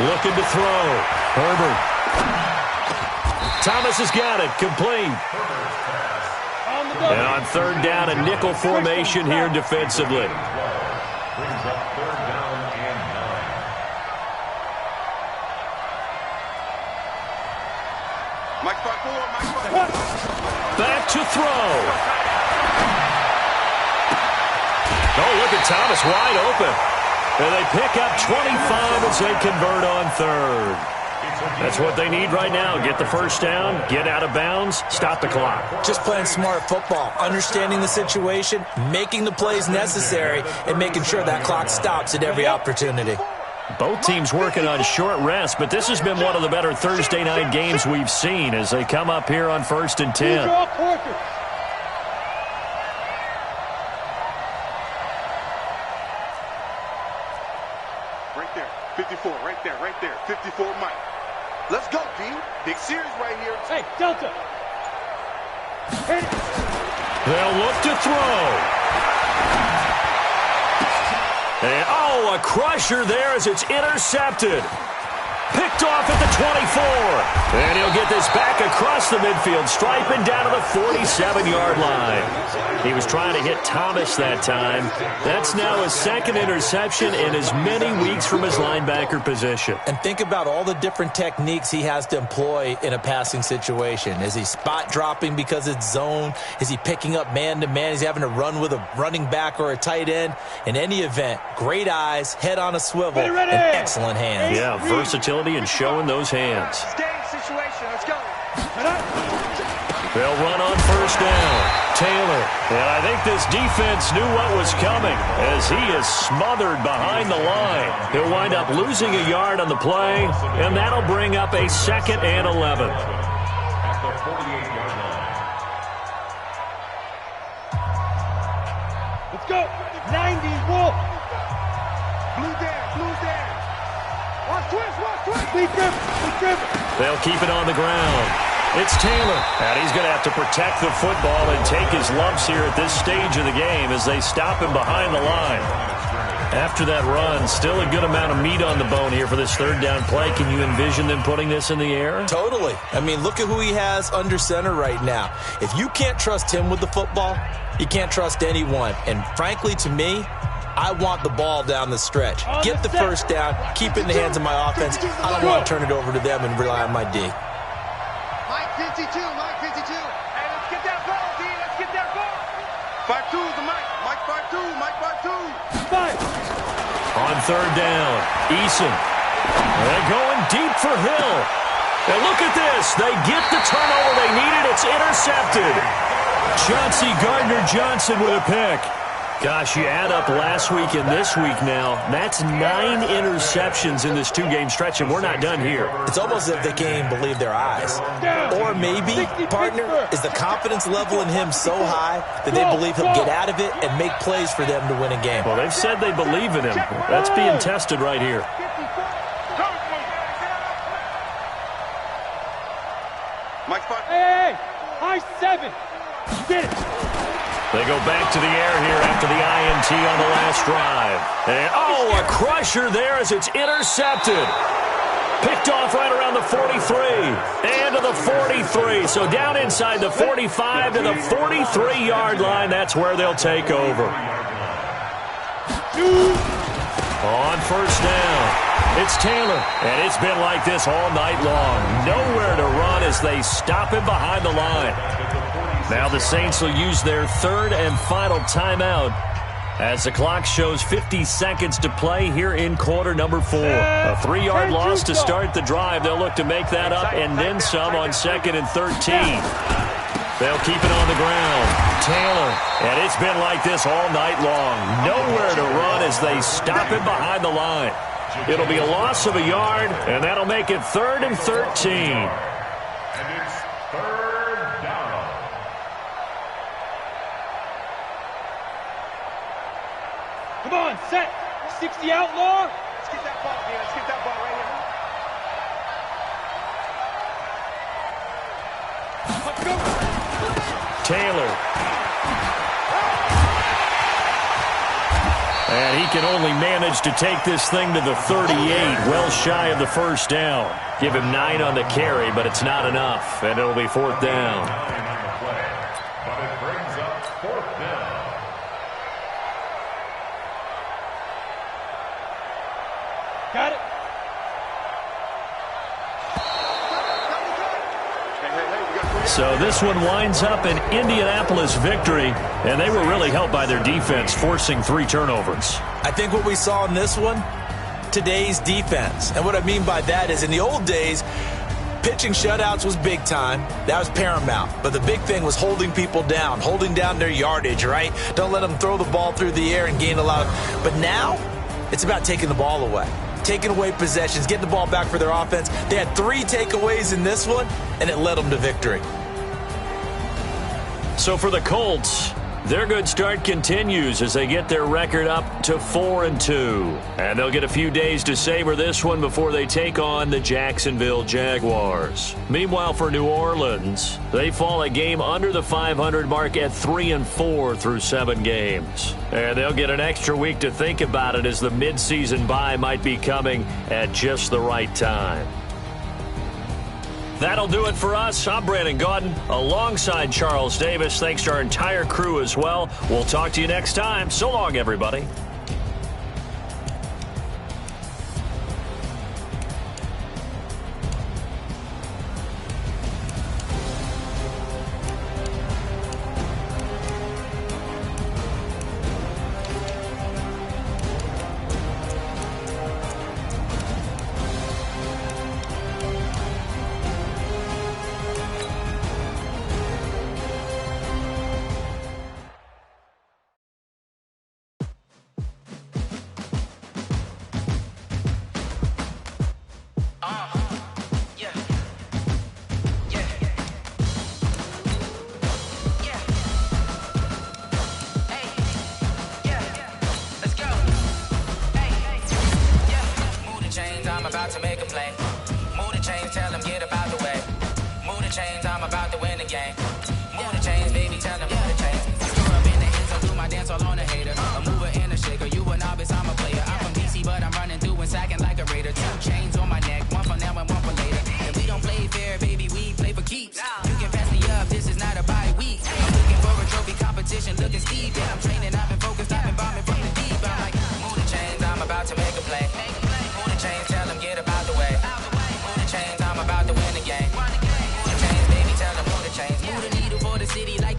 Looking to throw. Herbert. Thomas has got it. Complete. And on third down, a nickel formation here defensively. Brings up third down and 9. Mike 5-4. Back to throw. Oh, look at Thomas wide open. And they pick up 25 as they convert on third. That's what they need right now. Get the first down, get out of bounds, stop the clock. Just playing smart football, understanding the situation, making the plays necessary, and making sure that clock stops at every opportunity. Both teams working on short rest, but this has been one of the better Thursday night games we've seen as they come up here on 1st and 10. Right there. 54. Right there. 54 Mike. Let's go, D. Big series right here. Hey, Delta. Hit it. They'll look to throw. And, oh, a crusher there as it's intercepted. Picked off at the 24. And he'll get this back across the midfield, striping down to the 47-yard line. He was trying to hit Thomas that time. That's now his second interception in as many weeks from his linebacker position. And think about all the different techniques he has to employ in a passing situation. Is he spot dropping because it's zone? Is he picking up man-to-man? Is he having to run with a running back or a tight end? In any event, great eyes, head on a swivel, and excellent hands. Yeah, versatility and showing those hands. Stay situation. Let's go. They'll run on first down. Taylor. And I think this defense knew what was coming as he is smothered behind the line. He'll wind up losing a yard on the play, and that'll bring up a 2nd and 11. At the 48-yard line. Let's go. 90 Wolf. Blue there. Watch twist. Be driven. They'll keep it on the ground. It's Taylor, and he's going to have to protect the football and take his lumps here at this stage of the game as they stop him behind the line. After that run, still a good amount of meat on the bone here for this third down play. Can you envision them putting this in the air? Totally. I mean, look at who he has under center right now. If you can't trust him with the football, you can't trust anyone. And frankly, to me, I want the ball down the stretch. Get the first down, keep it in the hands of my offense. I don't want to turn it over to them and rely on my D. Mike 52. Hey, let's get that ball, D. Let's get that ball. 5-2 is the Mike. Mike 5-2. Mike 5-2. Five. On third down, Eason. They're going deep for Hill. And look at this. They get the turnover they needed. It's intercepted. Chauncey Gardner-Johnson with a pick. Gosh, you add up last week and this week now, that's 9 interceptions in this two-game stretch, and we're not done here. It's almost as if they can't even believe their eyes. Or maybe, partner, is the confidence level in him so high that they believe he'll get out of it and make plays for them to win a game. Well, they've said they believe in him. That's being tested right here. Mike 5. Hey, high 7. Get it. They go back to the air here after the INT on the last drive. And, oh, a crusher there as it's intercepted. Picked off right around the 43. And to the 43. So down inside the 45 to the 43-yard line. That's where they'll take over. On first down, it's Taylor. And it's been like this all night long. Nowhere to run as they stop him behind the line. Now the Saints will use their third and final timeout as the clock shows 50 seconds to play here in quarter number 4. A 3-yard loss to start the drive. They'll look to make that up and then some on 2nd and 13. They'll keep it on the ground. Taylor. And it's been like this all night long. Nowhere to run as they stop him behind the line. It'll be a loss of a yard, and that'll make it 3rd and 13. And it's third down. Come on, Set. 60 outlaw. Let's get that ball, man. Let's get that ball right here. Let's go. Taylor. And he can only manage to take this thing to the 38, well shy of the first down. Give him 9 on the carry, but it's not enough, and it'll be 4th down. 9 on the play, but it brings up 4th down. Got it. So this one winds up an Indianapolis victory, and they were really helped by their defense, forcing 3 turnovers. I think what we saw in this one, today's defense. And what I mean by that is in the old days, pitching shutouts was big time. That was paramount. But the big thing was holding people down, holding down their yardage, right? Don't let them throw the ball through the air and gain a lot of... But now, it's about taking the ball away. Taking away possessions, getting the ball back for their offense. They had 3 takeaways in this one, and it led them to victory. So for the Colts, their good start continues as they get their record up to 4-2. And they'll get a few days to savor this one before they take on the Jacksonville Jaguars. Meanwhile, for New Orleans, they fall a game under the 500 mark at 3-4 through 7 games. And they'll get an extra week to think about it as the midseason bye might be coming at just the right time. That'll do it for us. I'm Brandon Gaudin alongside Charles Davis. Thanks to our entire crew as well. We'll talk to you next time. So long, everybody.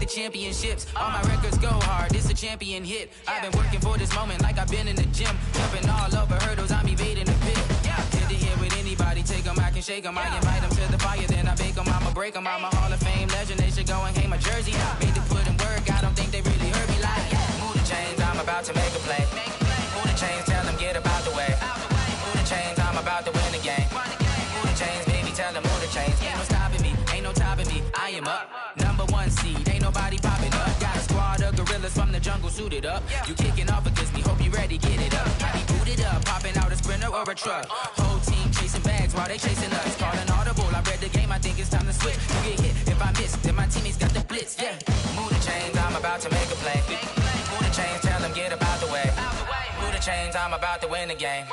Championships, all my records go hard, this a champion hit. I've been working for this moment like I've been in the gym. Jumping all over hurdles, I'm evading the pit. Good to hear with anybody, take them, I can shake them. I invite them to the fire, then I bake them, I'ma break them. I'm a Hall of Fame legend, they should go and hang my jersey. Made to put in work, I don't think they really heard me like. Move the chains, I'm about to make a play. Move the chains, tell them get about the way. Move the chains, I'm about to win the game. Move the chains, baby, tell them move the chains. Ain't no stopping me, ain't no topping me, I am up. #1 seed, ain't nobody popping up. Got a squad of gorillas from the jungle suited up. You kicking off against me, hope you ready, get it up. I be booted up, popping out a Sprinter or a truck. Whole team chasing bags while they chasing us. Calling audible, I read the game, I think it's time to switch. You get hit, if I miss, then my teammates got the blitz, yeah. Move the chains, I'm about to make a play. Move the chains, tell them get about the way. Move the chains, I'm about to win the game.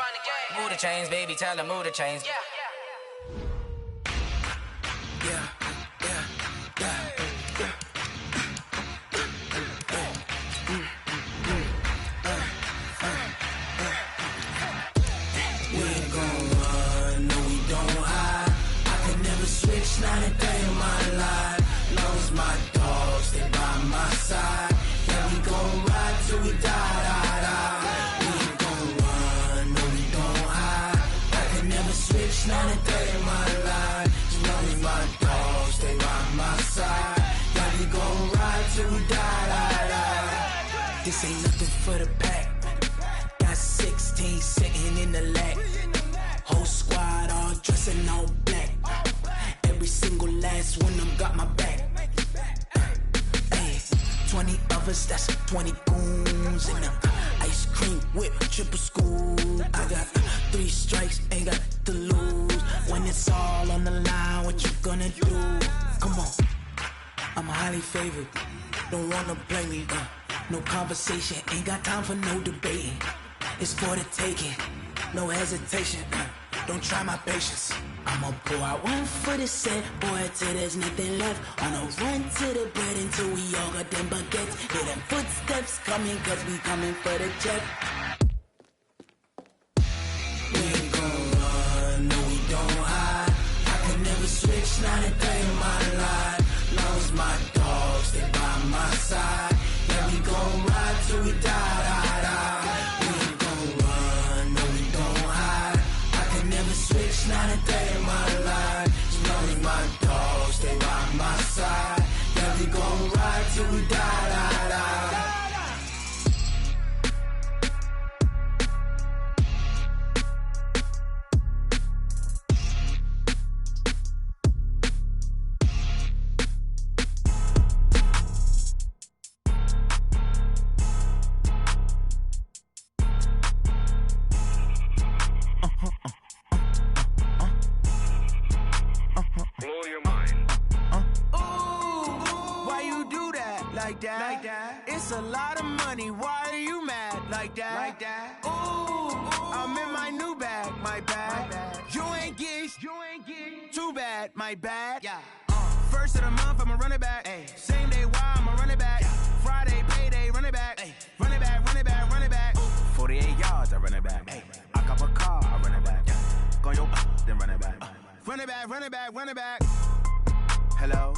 Move the chains, baby, tell them move the chains. Yeah. Not a day in my life. Lost my dogs, they by my side. Yeah, we gon' ride till we die. We ain't gon' run, no, we don't hide. I can never switch, not a day in my life. As long as my dogs, they by my side. Yeah, we gon' ride till we die. This ain't nothing for the pack. Got 16 sitting in the lap. Whole squad all dressing all black. Every single last one of them got my back. Ay, 20 of us, that's 20 goons in them. Ice cream Whip, triple school. I got 3 strikes, ain't got to lose. When it's all on the line, what you gonna do? Come on, I'm highly favored. Don't wanna play me, no conversation, ain't got time for no debating. It's for the taking, no hesitation. Don't try my patience. I'ma pour out one for the set, boy, till there's nothing left. On a run to the bread until we all got them baguettes. Hear them footsteps coming, cause we coming for the check. We ain't gon' run, no we don't hide. I could never switch, not a day in my life. Long as my dogs, they by my side. Yeah, we gon' ride till we die. We ain't gon' run, no we don't hide. I could never switch, not a day in my life. As long as my dogs, they by my side. Yeah, we gon' ride till we die. It's a lot of money, why are you mad like that? Ooh, I'm in my new bag, my bad. You ain't get too bad, my bad. Yeah. First of the month, I'ma run it back. Ay. Same day, why I'ma run it back. Yeah. Friday, payday, run it back. Ay. Run it back, run it back, run it back. 48 yards, I run it back. Ay. I cop a car, I run it back. Go your then run it back. Run it back, run it back, run it back. Hello?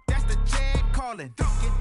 That's the check calling.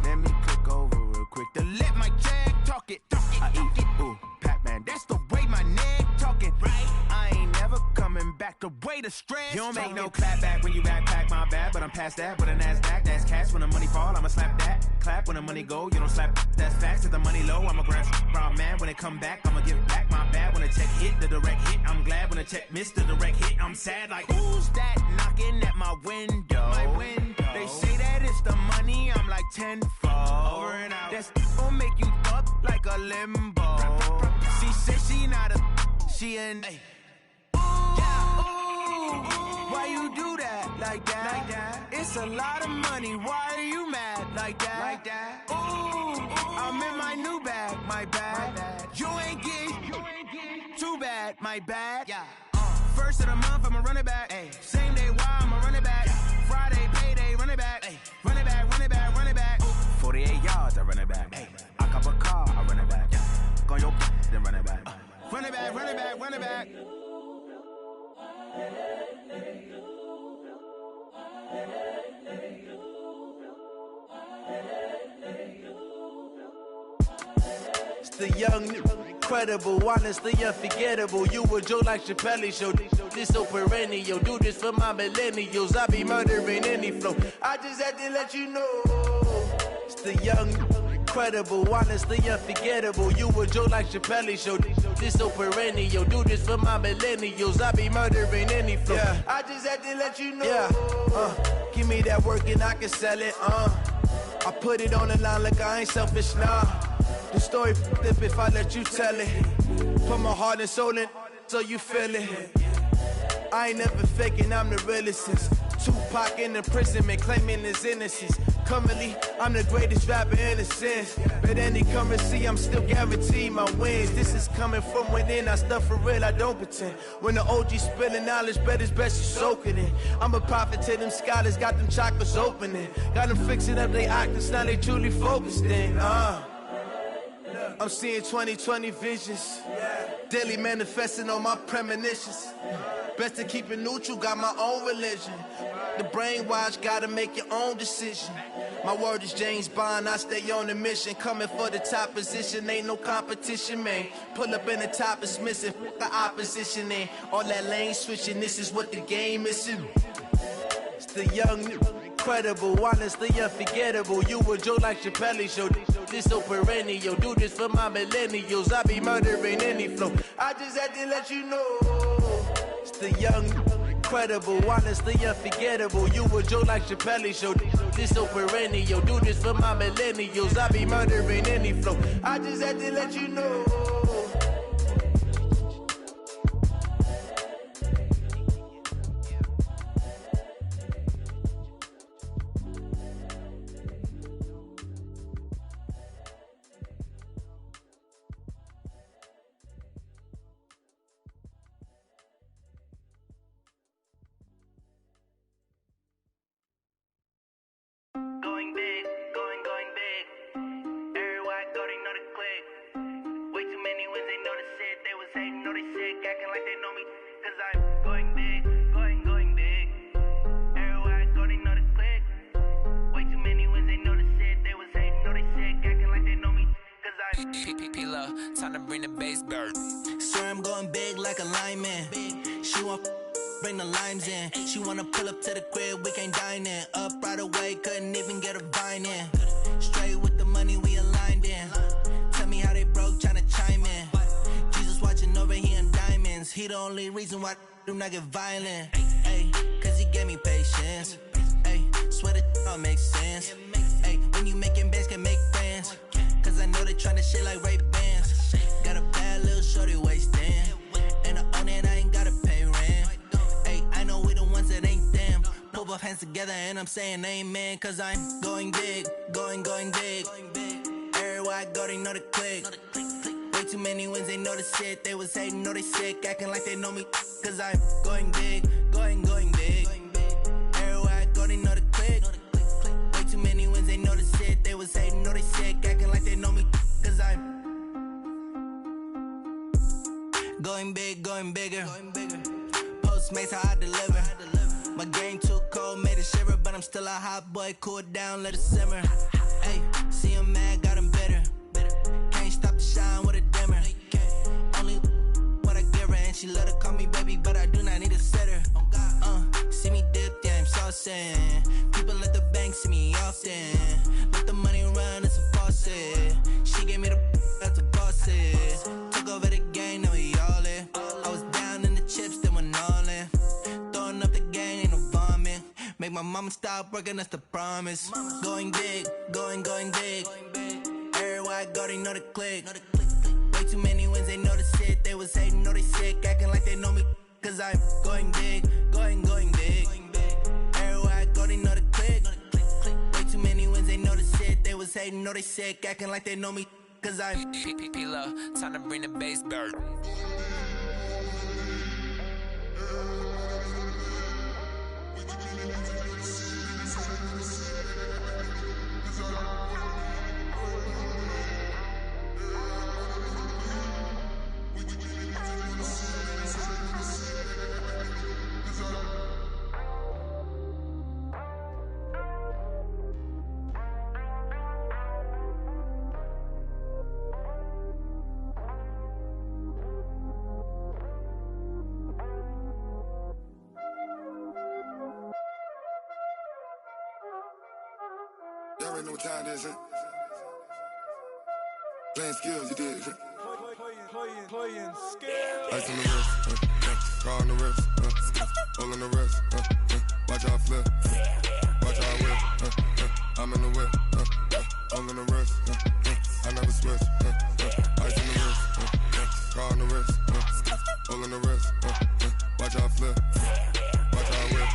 Let me click over real quick to let my check talk it. I eat it, ooh, Pac-Man. That's the way my neck talking. Right? I ain't never coming back the way the stress. You don't make no clap back when you backpack, my bad. But I'm past that with a NASDAQ. That's cash when the money fall, I'ma slap that. Clap when the money go, you don't slap. That's facts. If the money low, I'ma grab brown man. When it come back, I'ma give back my bad. When the check hit, the direct hit. I'm glad when the check missed the direct hit. I'm sad like, who's that knocking at my window? My window. They say that it's the money, I'm like tenfold. Over and out. That's gon' make you up like a limbo. She said she not a, she an. Ooh, why you do that like that? It's a lot of money, why are you mad like that? Ooh, I'm in my new bag, my bad. You ain't get too bad, my bad. Yeah. First of the month, I'ma run it back. Ay. Same day, why I'ma run it back. Friday, payday, run it back. Ay. Run it back, run it back, run it back. 48 yards, I run it back. Ay. I cop a car, I run it back. Go your then run it back. Run it back, run it back, run it back. It's the young, incredible, honestly unforgettable. You a Joe like Chappelle show. This so perennial. Do this for my millennials. I be murdering any flow. I just had to let you know. It's the young, incredible, honestly unforgettable. You a Joe like Chappelle show. This so perennial. Do this for my millennials. I be murdering any flow. Yeah. I just had to let you know. Yeah. Give me that work and I can sell it. I put it on the line like I ain't selfish, nah. The story flip if I let you tell it. Put my heart and soul in so you feel it. I ain't never faking, I'm the realest since Tupac in imprisonment, claiming his innocence. Currently, I'm the greatest rapper in a sense. But any currency, I'm still guaranteed my wins. This is coming from within, I stuff for real, I don't pretend. When the OG spilling knowledge, bet it's best you soak it in. I'm a prophet to them scholars, got them chakras opening. Got them fixing up they octaves, now they truly focused in. I'm seeing 2020 visions. Daily manifesting on my premonitions. Best to keep it neutral, got my own religion. The brainwash, gotta make your own decision. My word is James Bond, I stay on the mission. Coming for the top position, ain't no competition, man. Pull up in the top, it's missing, the opposition in. All that lane switching, this is what the game is. It's the young, incredible, honestly unforgettable. You a Joe like Chappelle show. This so perennial. Do this for my millennials. I be murdering any flow. I just had to let you know. It's the young, incredible, honestly unforgettable. You a Joe like Chappelle show. This so perennial. Do this for my millennials. I be murdering any flow. I just had to let you know. time to bring the bass bird. Swear I'm going big like a lineman. She want bring the limes in. She wanna pull up to the crib, we can't dine in. Up right away, couldn't even get a vine in. Straight with the money we aligned in. Tell me how they broke, tryna chime in. Jesus watching over here in diamonds. He the only reason why do not get violent. Ay, cause he gave me patience. Ay, swear that all makes sense. Ay, when you making bands can make friends. Cause I know they tryna shit like Ray-Bans. Got a bad little shorty wasting. And I own it, I ain't gotta pay rent. Ay, I know we the ones that ain't them. Put both hands together and I'm saying amen. Cause I'm going big, going big. Everywhere I go, they know the click. Way too many wins, they know the shit. They was hating, know they sick, acting like they know me. Cause I'm going big, going big. Everywhere I go, they know the click. Way too many wins, they know the shit. They was hating, know they sick, acting like they know me. Cause I'm going big, going bigger. Postmates how I deliver. My game too cold, made it shiver. But I'm still a hot boy, cool down, let it simmer. Ay, see him mad, got him bitter. Can't stop the shine with a dimmer. Only what I give her, and she let her call me baby, but I do not need a sitter. See me dip, yeah, I'm saucing. People at the bank see me often. Let the money run, it's a faucet. She gave me the that's a faucet. Took over the game, now we all in. I was down in the chips, then went all in. Throwing up the gang, ain't no vomit. Make my mama stop working, that's the promise. Going big, going big. Everywhere I go, they know the click. Way too many wins, they know the shit. They was hating, know they sick, acting like they know me. Cause I'm going big, going big. Everywhere I go, they know the click. Way too many wins, they know the shit. They was hating, know they sick, acting like they know me. Cause I'm P-Love, time to bring the bass bird. Y'all already know what time it is, huh? Playing skills, you did, huh? Playing skills. Ice on the wrist, car on the wrist, hole on the wrist, watch how I flip, watch how I whip, I'm in the whip, hole on the wrist, I never switch, ice on the wrist, car on the wrist, hole on the wrist, watch how I flip, watch how I whip,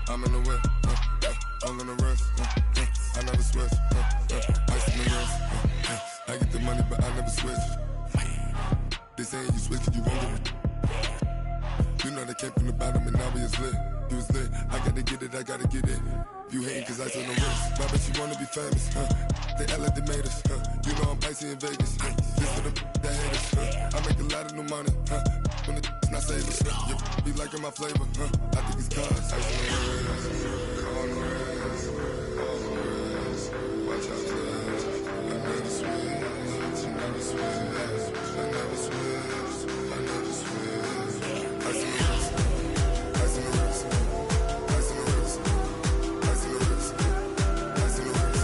I'm in the whip, hole on the wrist, I never switch, ice on the wrist, I get the money but I never switch. They saying you switch, you won't get it. You know they came from the bottom and now we is lit. You was lit, I gotta get it, I gotta get it. You hating cause ice on the wrist. My bitch, you wanna be famous, They act like they made us, You know I'm icy in Vegas, This for the that hate us, I make a lot of new money, When the not savers, Be liking my flavor, I think it's cause ice on the wrist, on the wrist, on the wrist. Watch out, flash. I never switch, I never switch. I never switch, I never switch. Ice in the wrist, ice in the wrist, ice in the wrist, ice in the wrist, ice in the wrist,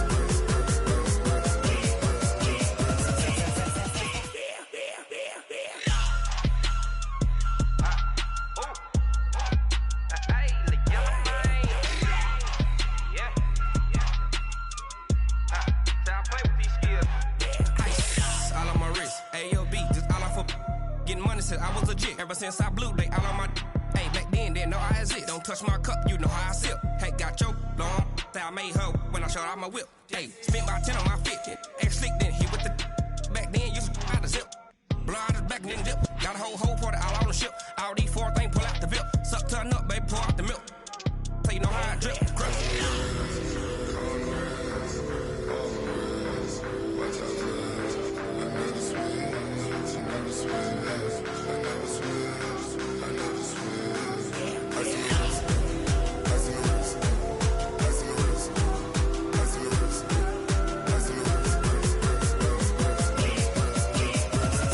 I was legit ever since I blew they all on my hey back then didn't know I exist. Don't touch my cup, you know how I sip. Hey, got your long that I made her when I showed out my whip. Hey, spent about 10 on my fit. X slick then hit with the back then used to out the zip. Blow out his back and then dip. Got a whole party all on the ship. All these four things pull out the VIP. Suck turn up, baby, pour out the milk. So you know how I drip. Crush. Watch out, flash. I never switch, I never switch. I never switch, I never switch. Ice in the wrist, ice in the wrist, ice in the wrist, ice in the wrist, ice in the wrist,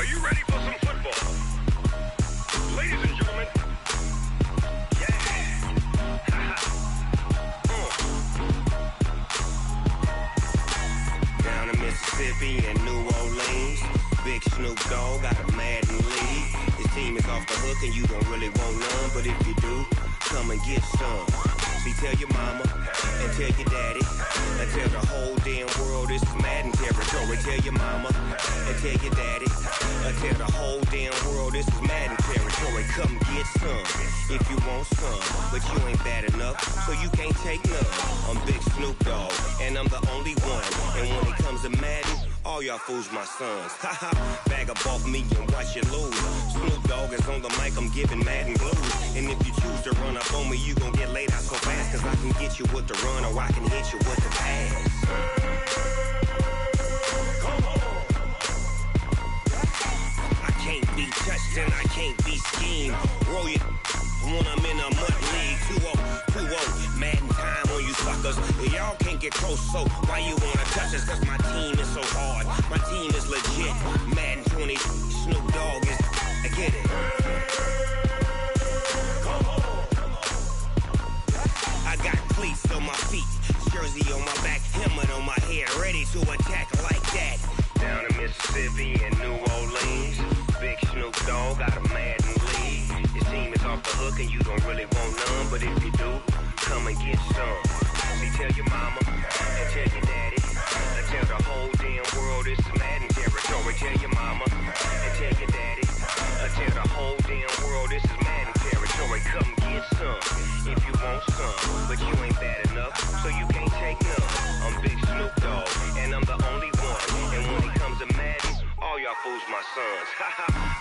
you ready for some football? Ladies and gentlemen, Down in Mississippi and New Orleans, Big Snoop Dogg got a Madden league. His team is off the hook and you don't really want none, but if you do, come and get some. See, tell your mama and tell your daddy and tell the whole damn world this is Madden territory. Tell your mama and tell your daddy and tell the whole damn world this is Madden territory. Come get some if you want some, but you ain't bad enough, so you can't take none. I'm Big Snoop Dogg and I'm the only one, and when it comes to Madden, all y'all fools my sons. Haha, bag up off me and watch you lose. Snoop Dogg is on the mic, I'm giving Madden blues. And if you choose to run up on me, you gon' get laid out so fast, cause I can get you with the run or I can hit you with the pass. I can't be touched and I can't be schemed. Roll you when I'm in a mud league. 2-0, Madden time on you suckers. Y'all can't get close, so why you wanna touch us? Cause my team is so hard, my team is legit. Madden 20, Snoop Dogg is, I get it. I got cleats on my feet, jersey on my back, helmet on my head, ready to attack like that. Down in Mississippi and New Orleans, Big Snoop Dogg got a Madden league. His team is off the hook and you don't really want none, but if you do, come and get some. See, tell your mama and tell your daddy and tell the whole damn world this is Madden territory. Tell your mama and tell your daddy and tell the whole damn world this is Madden territory. Come get some if you want some, but you ain't bad enough, so you can't take none. I'm Big Snoop Dogg and I'm the only one, and when it comes to Madden, all y'all fools my sons.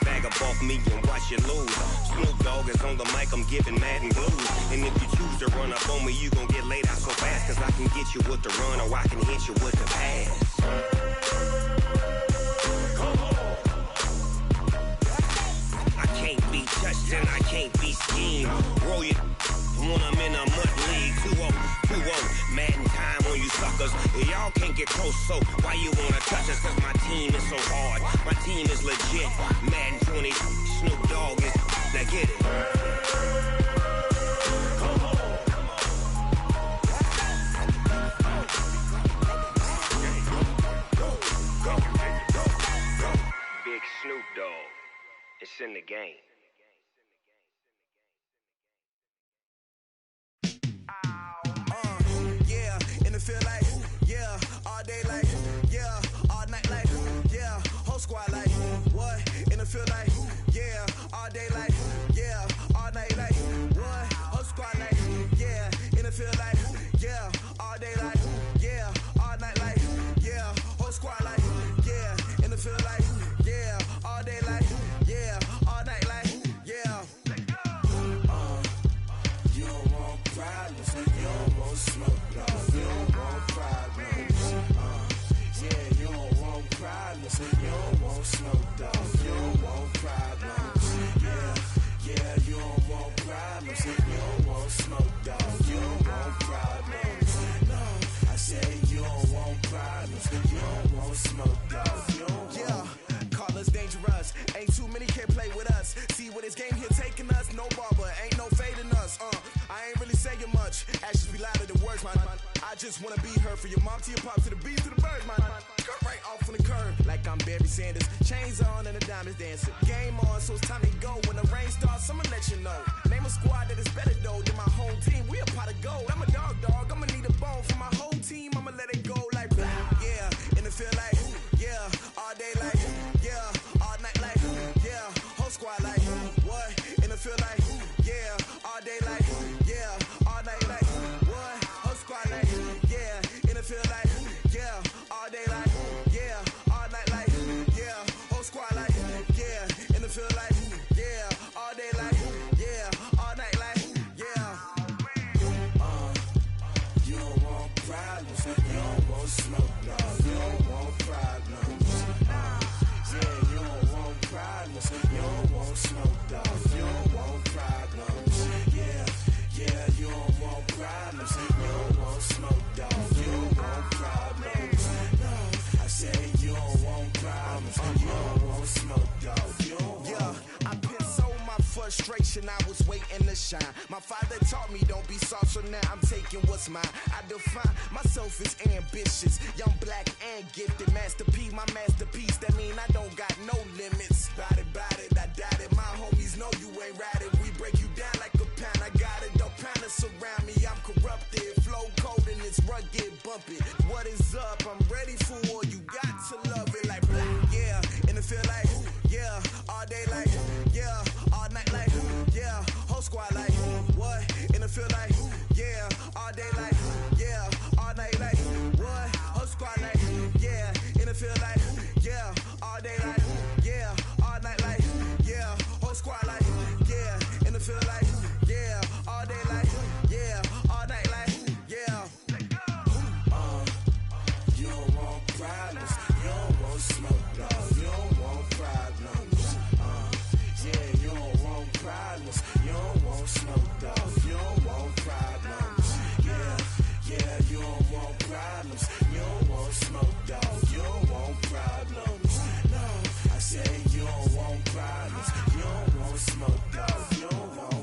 Bag up off me and watch you lose. Snoop Dogg is on the mic, I'm giving Madden blues. And if you choose to run up on me, you gon' get laid out so fast, cause I can get you with the run or I can hit you with the pass. I can't be touched and I can't be schemed. Roll you when I'm in a mud league. 2-0, Madden time on you suckers. Y'all can't get close, so why you wanna touch us? Cause my team is so hard, my team is legit. Madden 20, Snoop Dogg is, now get it. Big Snoop Dogg, it's in the game. Feel like, yeah, all day like, yeah, all night like, yeah, whole squad like, what? In the field like, yeah, all day like, yeah, all night like, what? Whole squad like, yeah, in the field like, yeah, all day like, yeah, all night like, yeah, whole squad like, yeah, in the field like, yeah, all day like, yeah, all night like, yeah. You don't want problems, you don't want smoke, no. You don't want Snoop Dogg, you don't want problems. Yeah, you don't want problems. You don't want Snoop Dogg, you don't want problems. No, I said you don't want problems. You don't want Snoop Dogg, you don't want. Yeah, call us dangerous. Ain't too many can play with us. See where this game here taking us. No barber, ain't no fading us. I ain't really saying much. Actions be louder than words, man. I just wanna be heard from your mom to your pop to the beat to the birds, man. Cut right off on the curb, like I'm Barry Sanders. Chains on and the diamonds dancing. Game on, so it's time to go. When the rain starts, I'ma let you know. Name a squad that is better though than my home team. We a pot of gold. I'm a dog. I'ma need a bone for my whole team. I'ma let it go like blah. Yeah, in the feel like yeah, all day like yeah, all night like yeah, whole squad like what? In the feel like yeah, all day like yeah, all night like what? Whole squad like yeah, in the feel like yeah, all day like yeah, all night like yeah, whole squad like yeah, in the feel like yeah, all day like yeah, all night like yeah. You don't want problems, you don't want smoke, no, you don't want problems. Yeah, you don't want problems, you don't want smoke, dog, you don't want problems. Yeah, you don't want problems, you don't want smoke, dog, you don't want problems. No, I said you don't want problems, you don't want smoke, dog. frustration, I was waiting to shine. My father taught me don't be soft, so now I'm taking what's mine. I define myself as ambitious, young, black, and gifted. Master P, my masterpiece, that mean I don't got no limits. Bout it, I doubt it. My homies know you ain't ratted. We break you down like a pound. I got it, don't pound us around me. I'm corrupted, flow cold and it's rugged, bumpy. What is up? I'm ready for war. You got to love it like blah, yeah. And it feel like, yeah. All day like, yeah. All night like, yeah. Whole squad like, what? And it feel like, yeah. All day like, yeah. All night like, what? Whole squad like, yeah. And it feel like, yeah. All day like, yeah. All night like, yeah. Whole squad like, yeah. And it feel like, yeah. All day like, yeah. All night like, yeah. You don't want problems. You don't want smoke, no. You don't want problems. Yeah, you don't want problems. You don't want smoke, dog. You don't want problems. Yeah, you don't want problems. You don't want smoke, dog. You don't want problems. No, I say you don't want problems. You don't want smoke, dog. You don't want.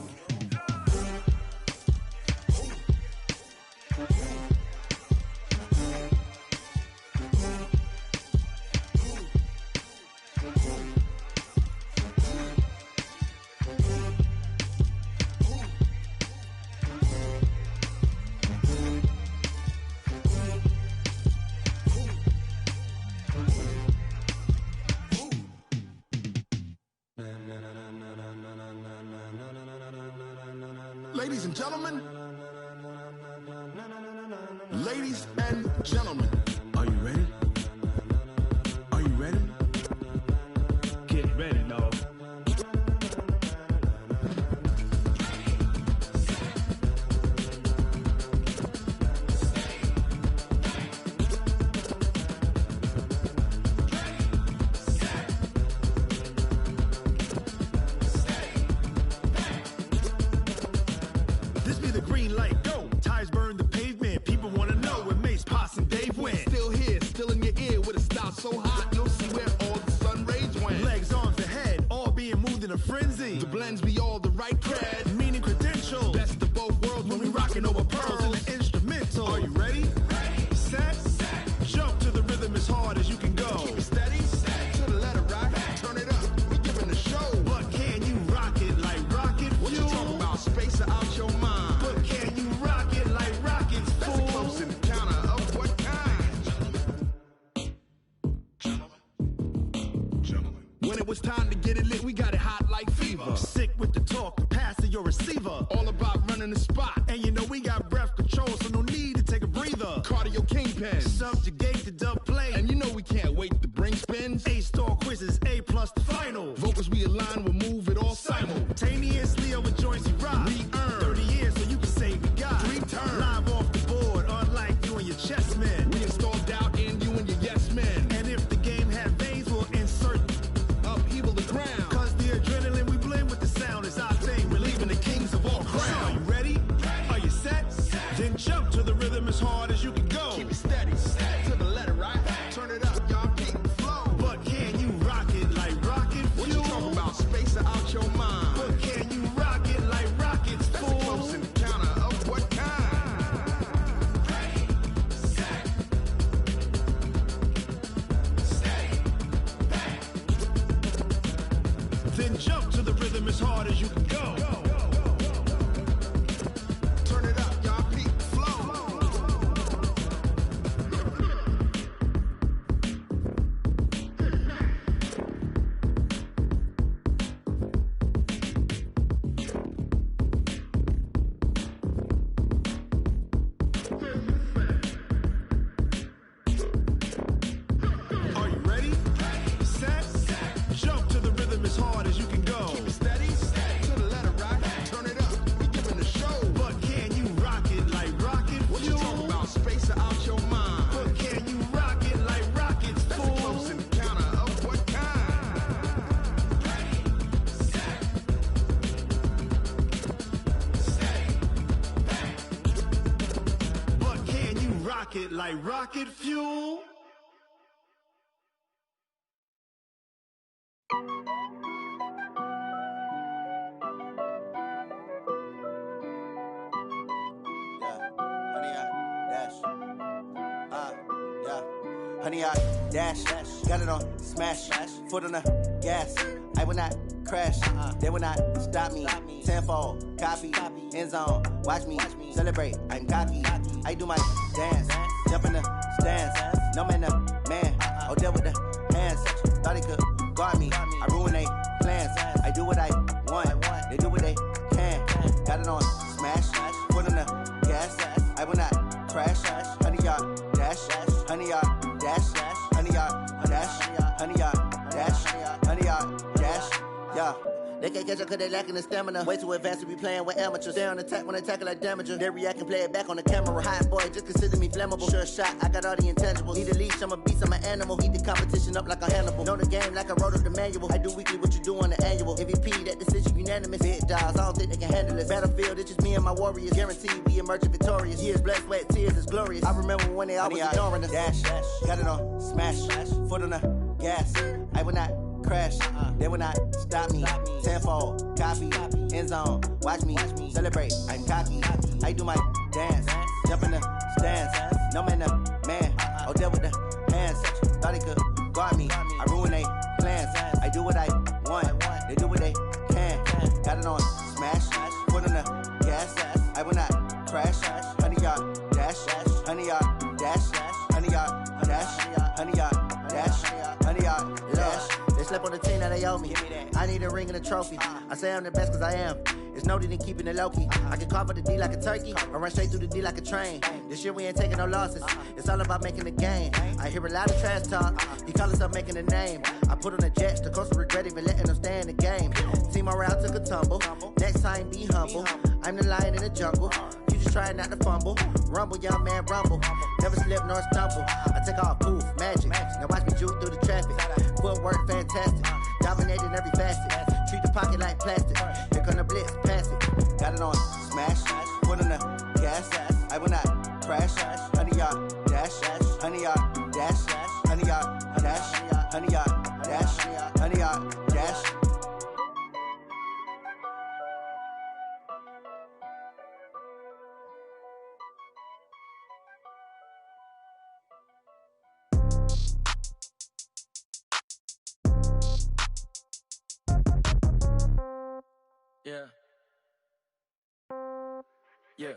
Ladies and gentlemen, ladies and gentlemen, are you ready? Are you ready? Get ready, dog. This be the green light, go. Tires burn the pavement. People want to know where Mace, Poss, and Dave went. Still here, still in your ear with a style so hot, you'll see where all the sun rays went. Legs, arms, the head, all being moved in a frenzy. The blends be all the right cred, meaning credentials. Best of both worlds when we rockin' over pearls in the instrumental. Are you ready? Ready. Set. Jump to the rhythm as hard as you can go. Keep it steady. To the letter right. Turn it up. We giving the show. But can you rock it like rocket fuel? What you talking about? Space out your mind. But can you rock it like rockets, fool? That's a close encounter of what kind? Gentlemen. When it was time to get it lit, we got it hot like fever. Sick with the talk, the pass to your receiver. All about running the spot. And you know we got breath control, so no need to take a breather. Cardio kingpin. Subjugate the dub play. And you know we can't wait to bring spins. A-star quizzes, A+ the final. Vocals we align, we'll move it all simultaneously over joints we rock. We earn 30 years so you can say we got 3 turns. Live off the board, unlike you and your chess men. We install doubt in you and your yes men. And if the game had veins, we'll insert upheaval the ground. Cause the adrenaline we blend with the sound is our thing. Relieving the kings of all crowns. So are you ready? Are you set? Then jump to the rhythm as hard as you can go. Keep it steady. To the letter right. Turn it up, y'all keep the flow. But can you rock it like rocket fuel? What you talking about? Space out your mind. But can you rock it like rockets, fool? That's a close encounter of what kind? Ready, set, steady, back. Then jump to the rhythm as hard as you can go. Turn it up, y'all keep the flow. Are you ready? Set. Jump to the rhythm as hard as you can go. Keep it steady. To the letter right. Turn it up. We giving the show. But can you rock it like rocket fuel? What you talking about? Space out your mind. But can you rock it like rockets, fool? That's a close encounter of what kind? Ready, set, steady, back. But can you rock it like rocket fuel? honey, I dash. Got it on smash. Foot on the gas. I will not crash. They will not stop me. Tenfold, copy, end zone. Watch me celebrate. I'm cocky. I do my dance. Jump in the stands. No man, no man. Oh, there with the hands. Thought he could guard me. I ruin they plans. I do what I want. They do what they can. Got it on smash. Foot on the gas. I will not crash. Honey, y'all dash. Honey, y'all dash. Honey, y'all dash. Honey, y'all dash. Honey, y'all dash. Yeah. They can't catch up cause they lacking the stamina. Way too advanced to be playing with amateurs. They on attack when they tackle like damager. They react and play it back on the camera. Hot boy, just consider me flammable. Sure shot, I got all the intangibles. Need a leash, I'm a beast, I'm an animal. Heat the competition up like a Hannibal. Know the game like I wrote up the manual. I do weekly what you do on the annual. MVP, that decision unanimous. Big dogs, I don't think they can handle it. Battlefield, it's just me and my warriors. Guaranteed we emerge victorious. Years, blood, sweat, tears, it's glorious. I remember when they always ignoring us. Dash, got it on smash. Foot on the gas. I will not crash. They will not stop me. Tenfold, copy, end zone. Watch me celebrate. I'm cocky. I do my dance. Jump in the stands. No man, no man. Oh, there with the hands. Thought he could guard me. I ruin they plans. I do what I want. They do what they can. Got it on smash. Foot on the gas. I will not crash. Honey, y'all dash. Honey, y'all dash. Honey, y'all dash. Honey, y'all dash. Honey, y'all dash. They slept on the team that they owe me. I need a ring and a trophy. I say I'm the best cause I am. It's no need in keeping it low-key. I can carve up the D like a turkey or run straight through the D like a train. This year we ain't taking no losses. It's all about making the game. I hear a lot of trash talk. He call himself making a name. I put on the Jets. The coach will regret even letting them stay in the game. Team morale took a tumble. Next time be humble. I'm the lion in the jungle. You just try not to fumble. Rumble, young man, rumble. Never slip nor stumble. I take off, poof, magic. Now watch me juke through the traffic. Footwork fantastic. Dominating every facet. Treat the pocket like plastic. Here come the blitz, pass it. Got it on smash. Foot on the gas. I will not crash. Honey, y'all dash. Honey, y'all dash. Honey, y'all dash. Honey, y'all dash. Honey, y'all dash. Yeah. Yeah.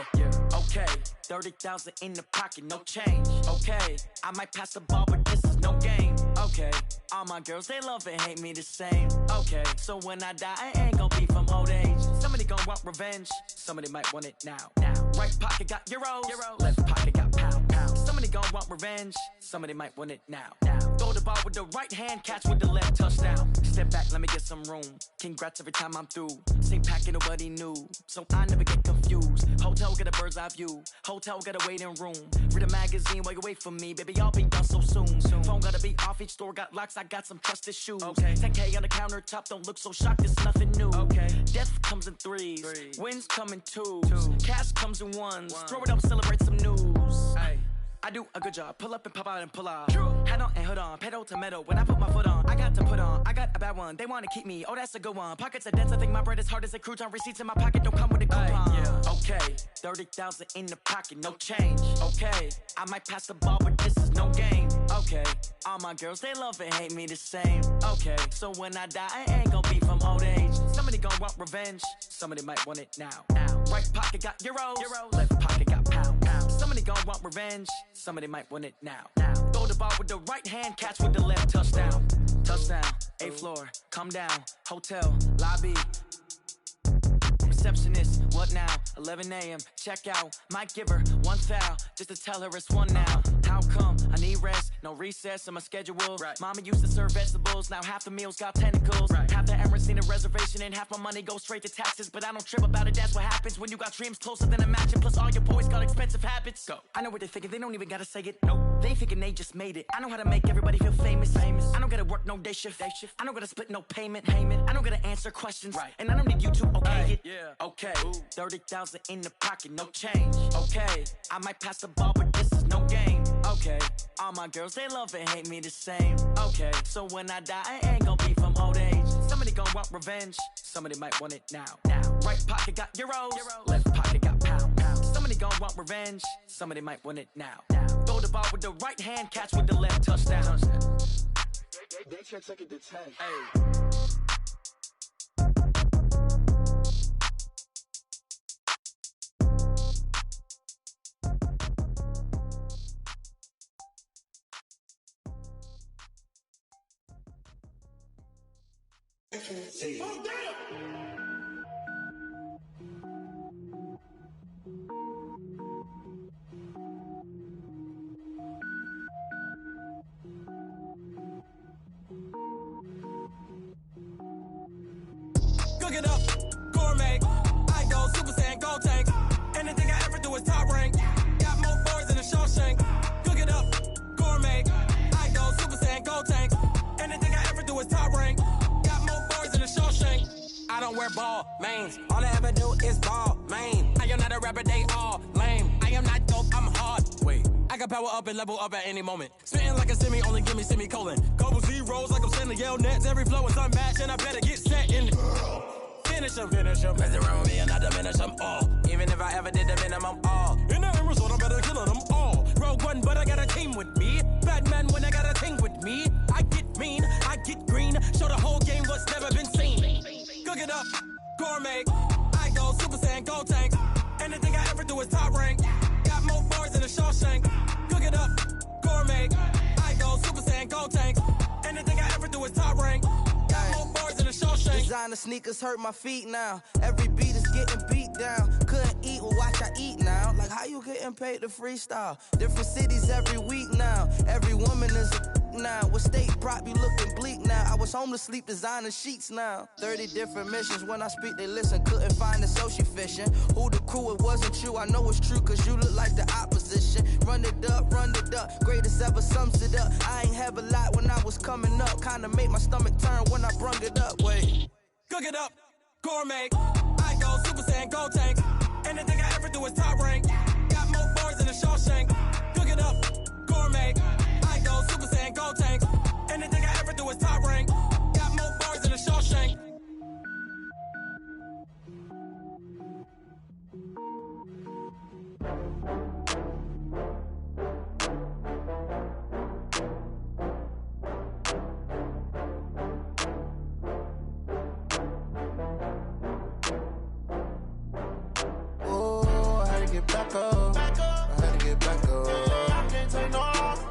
Yeah. Okay. 30,000 in the pocket, no change. Okay. I might pass the ball, but this is no game. Okay. All my girls, they love and hate me the same. Okay. So when I die, I ain't gon' be from old age. Somebody gon' want revenge. Somebody might want it now. Right pocket got euros. Left pocket got pound. Somebody gon' want revenge. Somebody might want it now. Throw the ball with the right hand, catch with the left, touchdown. Step back, let me get some room. Congrats every time I'm through. Same packet, nobody knew, so I never get confused. Hotel got a bird's eye view. Hotel got a waiting room. Read a magazine while you wait for me, baby. I'll be done so soon. Phone gotta be off. Each store got locks. I got some trusted shoes. Okay. 10K on the countertop. Don't look so shocked. It's nothing new. Okay. Death comes in threes. Wins come in twos. Cash comes in ones. Throw it up, celebrate some news. Hey. I do a good job. Pull up and pop out and pull out. Head on and hood on. Pedal to metal. When I put my foot on, I got to put on. I got a bad one. They want to keep me. Oh, that's a good one. Pockets are dense. I think my bread is hard as a crouton. Receipts in my pocket don't come with a coupon. Yeah. Okay. 30,000 in the pocket. No change. Okay. I might pass the ball, but this is no game. Okay. All my girls, they love and hate me the same. Okay. So when I die, I ain't gonna be from old age. Somebody gon' want revenge. Somebody might want it now. Right pocket got euros. Left pocket got pound. Somebody gon' want revenge. Somebody might want it now. Throw the ball with the right hand, catch with the left, touchdown. Touchdown, 8th floor, come down, hotel, lobby. Receptionist, what now? 11 a.m., check out. Might give her one foul, just to tell her it's one now. How come? I need rest, no recess in my schedule. Right. Mama used to serve vegetables, now half the meals got tentacles. Right. Half the Emirates need a reservation and half my money goes straight to taxes. But I don't trip about it, that's what happens when you got dreams closer than a match. And plus all your boys got expensive habits. Go. I know what they're thinking, they don't even gotta say it. Nope. They thinking they just made it. I know how to make everybody feel famous. I don't gotta work no day shift. I don't gotta split no payment. I don't gotta answer questions. Right. And I don't need you to okay it. Yeah. Okay. 30,000 in the pocket, no change. Okay. I might pass the ball, but this is no game. Okay. All my girls, they love and hate me the same. Okay. So when I die, I ain't gonna be from old age. Somebody gon' want revenge. Somebody might want it now. Right pocket got euros. Left pocket got pound. Somebody gon' want revenge. Somebody might want it now. Throw the ball with the right hand, catch with the left, touchdown. They should take it to 10. Hey. Cook it up, gourmet. I go Super Saiyan, Gold Tank. Anything I ever do is top rank. Got more boys than a Shawshank. Cook it up, gourmet. I go Super Saiyan, Gold Tank. Anything I ever do is top rank. Got more boys than a Shawshank. I don't wear ball mains. All I ever do is ball main. I am not a rapper, they all lame. I am not dope, I'm hard. Wait, I can power up and level up at any moment. Spitting like a semi, only give me semicolon. Couple zeros like I'm sending yell nets. Every flow is unmatched and I better get set in. Finish them. Mess around with me and I diminish them all. Even if I ever did the minimum all. In the end result, I'm better killing them all. Rogue One, but I got a team with me. Batman when I got a team with me. I get mean, I get green. Show the whole game what's never been seen. Cook it up, gourmet. I go Super Saiyan, Gold Tank. Anything I ever do is top rank. Got more bars than a Shawshank. Cook it up, gourmet. I go Super Saiyan, Gold Tank. Anything I ever do is top rank. Got more bars than a Shawshank. Designer sneakers hurt my feet now. Every beat is getting beat down. Couldn't eat, well watch I eat now. Like how you getting paid to freestyle? Different cities every week now. Every woman is a now. What state brought me looking bleak now? I was home to sleep designing sheets now. 30 different missions. When I speak they listen. Couldn't find the social fishing. Who the crew? It wasn't you. I know it's true cause you look like the opposition. Run it up. Greatest ever sums it up. I ain't have a lot when I was coming up. Kinda made my stomach turn when I brung it up. Wait. Cook it up, gourmet. I go Super Saiyan, Gold Tank. Anything I ever do is top rank. Got more bars than a Shawshank. Cook it up, gourmet. I go Super Saiyan, Gold Tank. Anything I ever do is top rank. Got more bars than a Shawshank. Get back up. I had to get back up. I can't take no loss.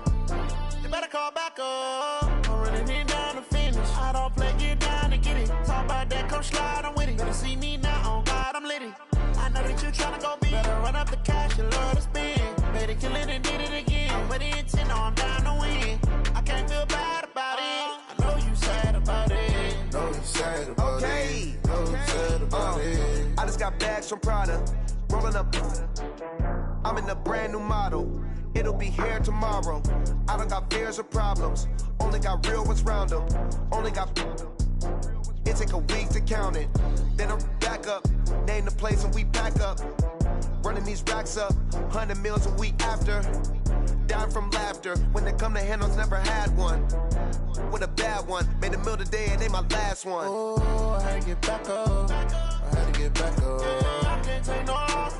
You better call back up. I'm running it down to finish. I don't play, get down to get it. Talk about that, come slide, I'm with it. Better see me now, on God, I'm litty. I know that you tryna go big. Better run up the cash, you love to spend. Better kill it and did it again. I'm with the intent, no, I'm down to win. I can't feel bad about it. I know you sad about it. Know you sad about it. Know you sad about it. I just got bags from Prada. Rolling up, I'm in a brand new model. It'll be here tomorrow. I don't got fears or problems. Only got real ones round them. Only got. It take a week to count it. Then I'm back up. Name the place and we pack up. Running these racks up. 100 meals a week after. Down from laughter. When they come to handles, never had one. With a bad one. Made a meal today and ain't my last one. Oh, I had to get back up. I had to get back up. I can't take no loss.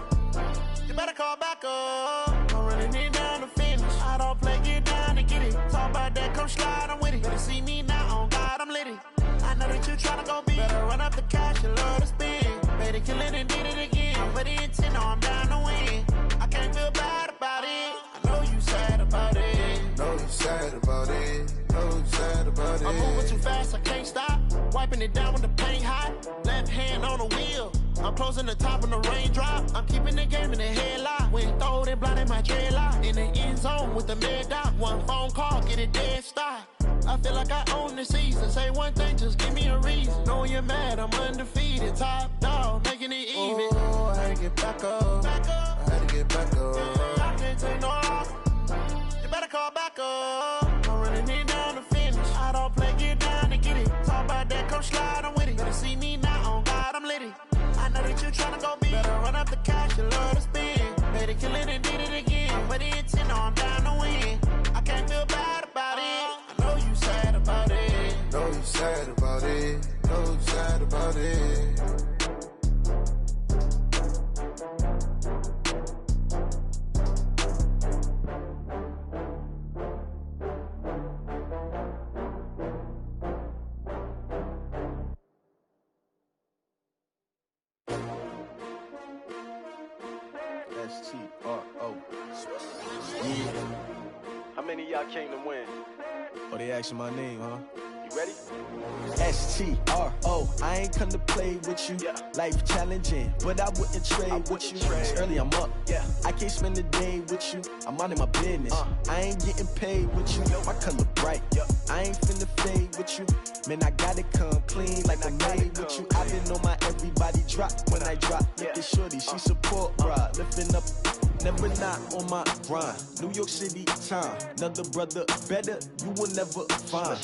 You better call back up. I'm running it down to finish. I don't play, get down to get it. Talk about that, come slide, I'm with it. Better see me now, on God, I'm litty. I know that you tryna go big. Better run up the cash, you love to spend. Better kill it and did it again. I'm with the intent, no, I'm down to win. I can't feel bad about it. I know you sad about it. Know you sad about it. Know you sad about it. I'm moving too fast, I can't stop. Wiping it down with the paint hot. Left hand on the wheel. I'm closing the top when the raindrop. I'm keeping the game in the headlock. When throw it blind in my dreadlock. In the end zone with the mid dot. One phone call, get it dead stop. I feel like I own the season. Say one thing, just give me a reason. Knowing you're mad, I'm undefeated. Top dog, making it even. Oh, I had to get back up. I had to get back up. I can't take no loss. You better call back up. I'm running it down to finish. I don't play, get down to get it. Talk about that, come slide, I'm with it. Better see me now, on God, I'm litty. I know that you tryna go big. Better run up the cash, you love to spend. Better kill it and did it again. I'm with the intent, no, I'm down to win. I can't feel bad about it. I know you sad about it. Know you sad about it. Know you sad about it. S-T-R-O. Yeah. How many of y'all came to win? Oh, they asking my name, huh? You ready? S-T-R-O. I ain't come to play with you. Life challenging, but I wouldn't trade with you. It's early, I'm up. I can't spend the day with you. I'm minding my business. I ain't getting paid with you. My color bright. I ain't finna fade with you. Man, I gotta come clean like I made with you. I been on my everybody drop when I drop. Look at shorty, she support ride. Lifting up, never not on my grind. New York City time. Another brother better, you will never find.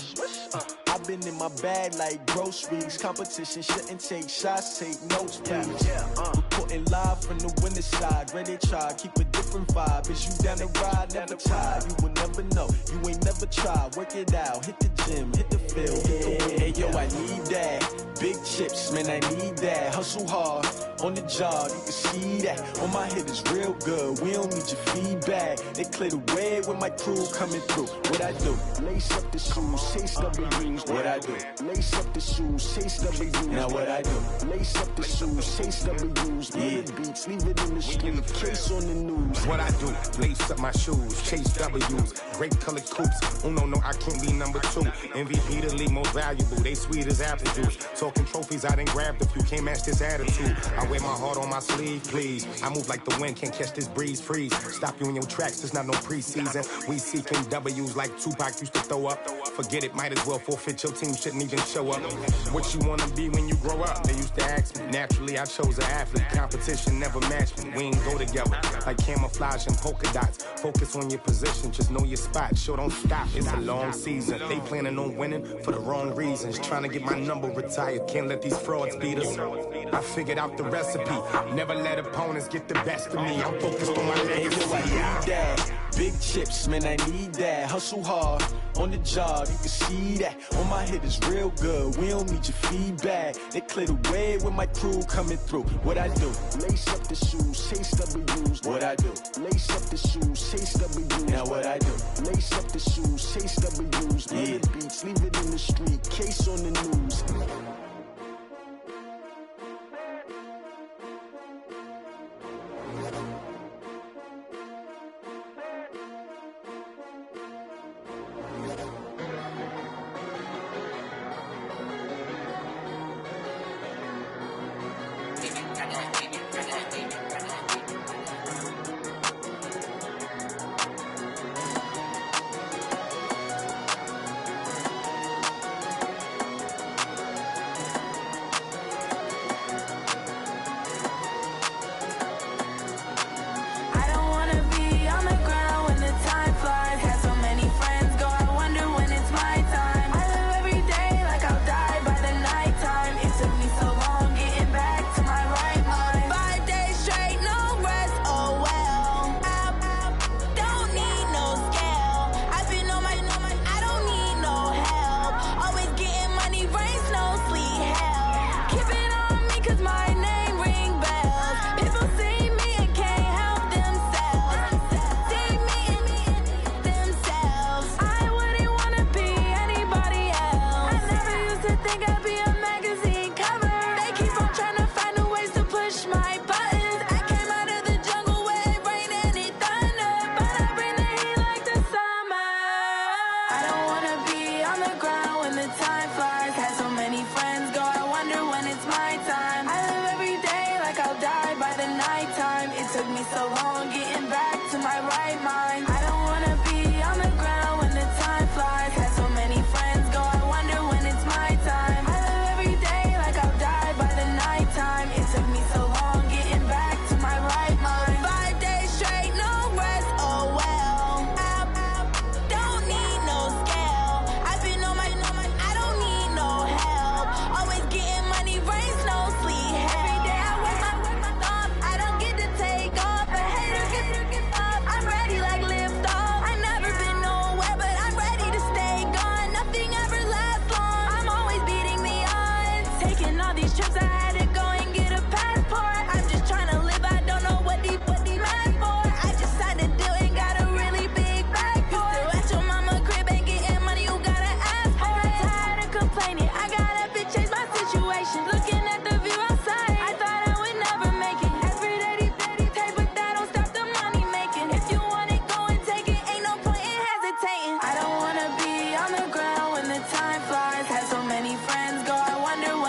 I've been in my bag like groceries. Competition shouldn't take shots, take notes, please. Reporting live from the winter side. Ready to try, keep a different vibe. Is you down the ride? Never tired. You will never know. You ain't never tried. Work it out. Hit the gym, hit the field, hit the wind. Hey yo, I need that. Big chips, man, I need that. Hustle hard on the job, you can see that. On my head is real good. We don't need your feedback. They clear the way with my crew coming through. What I do? Lace up the shoes, chase W's. What I do? Lace up the shoes, chase W's. Now what I do? Lace up the shoes, chase W's. Yeah. Beats, leave it in the street, case on the news. What I do? Lace up my shoes, chase W's. Great colored coops. Oh no, I can't be number 2. MVP the league most valuable. They sweet as apple juice. Talking trophies, I done grabbed a few. Can't match this attitude. I wear my heart on my sleeve, please. I move like the wind, can't catch this breeze, freeze. Stop you in your tracks, there's not no preseason. We seeking W's like Tupac used to throw up. Forget it, might as well forfeit. Your team shouldn't even show up. What you wanna be when you grow up? They used to ask me. Naturally, I chose an athlete. Competition never matched me. We ain't go together like camouflage and polka dots. Focus on your position, just know your spot. Sure, don't stop. It's a long season. They planning on winning for the wrong reasons. Trying to get my number retired. Can't let these frauds beat us. I figured out the recipe. Never let opponents get the best of me. I'm focused on my legacy. I need that. Big chips, man, I need that. Hustle hard on the job, you can see that. On my head is real good. We don't need your feedback. They clear the way with my crew coming through. What I do? Lace up the shoes, chase W's. What I do? Lace up the shoes, chase W's. Now what I do? Lace up the shoes, chase W's. Yeah. Beats, leave it in the street, case on the news.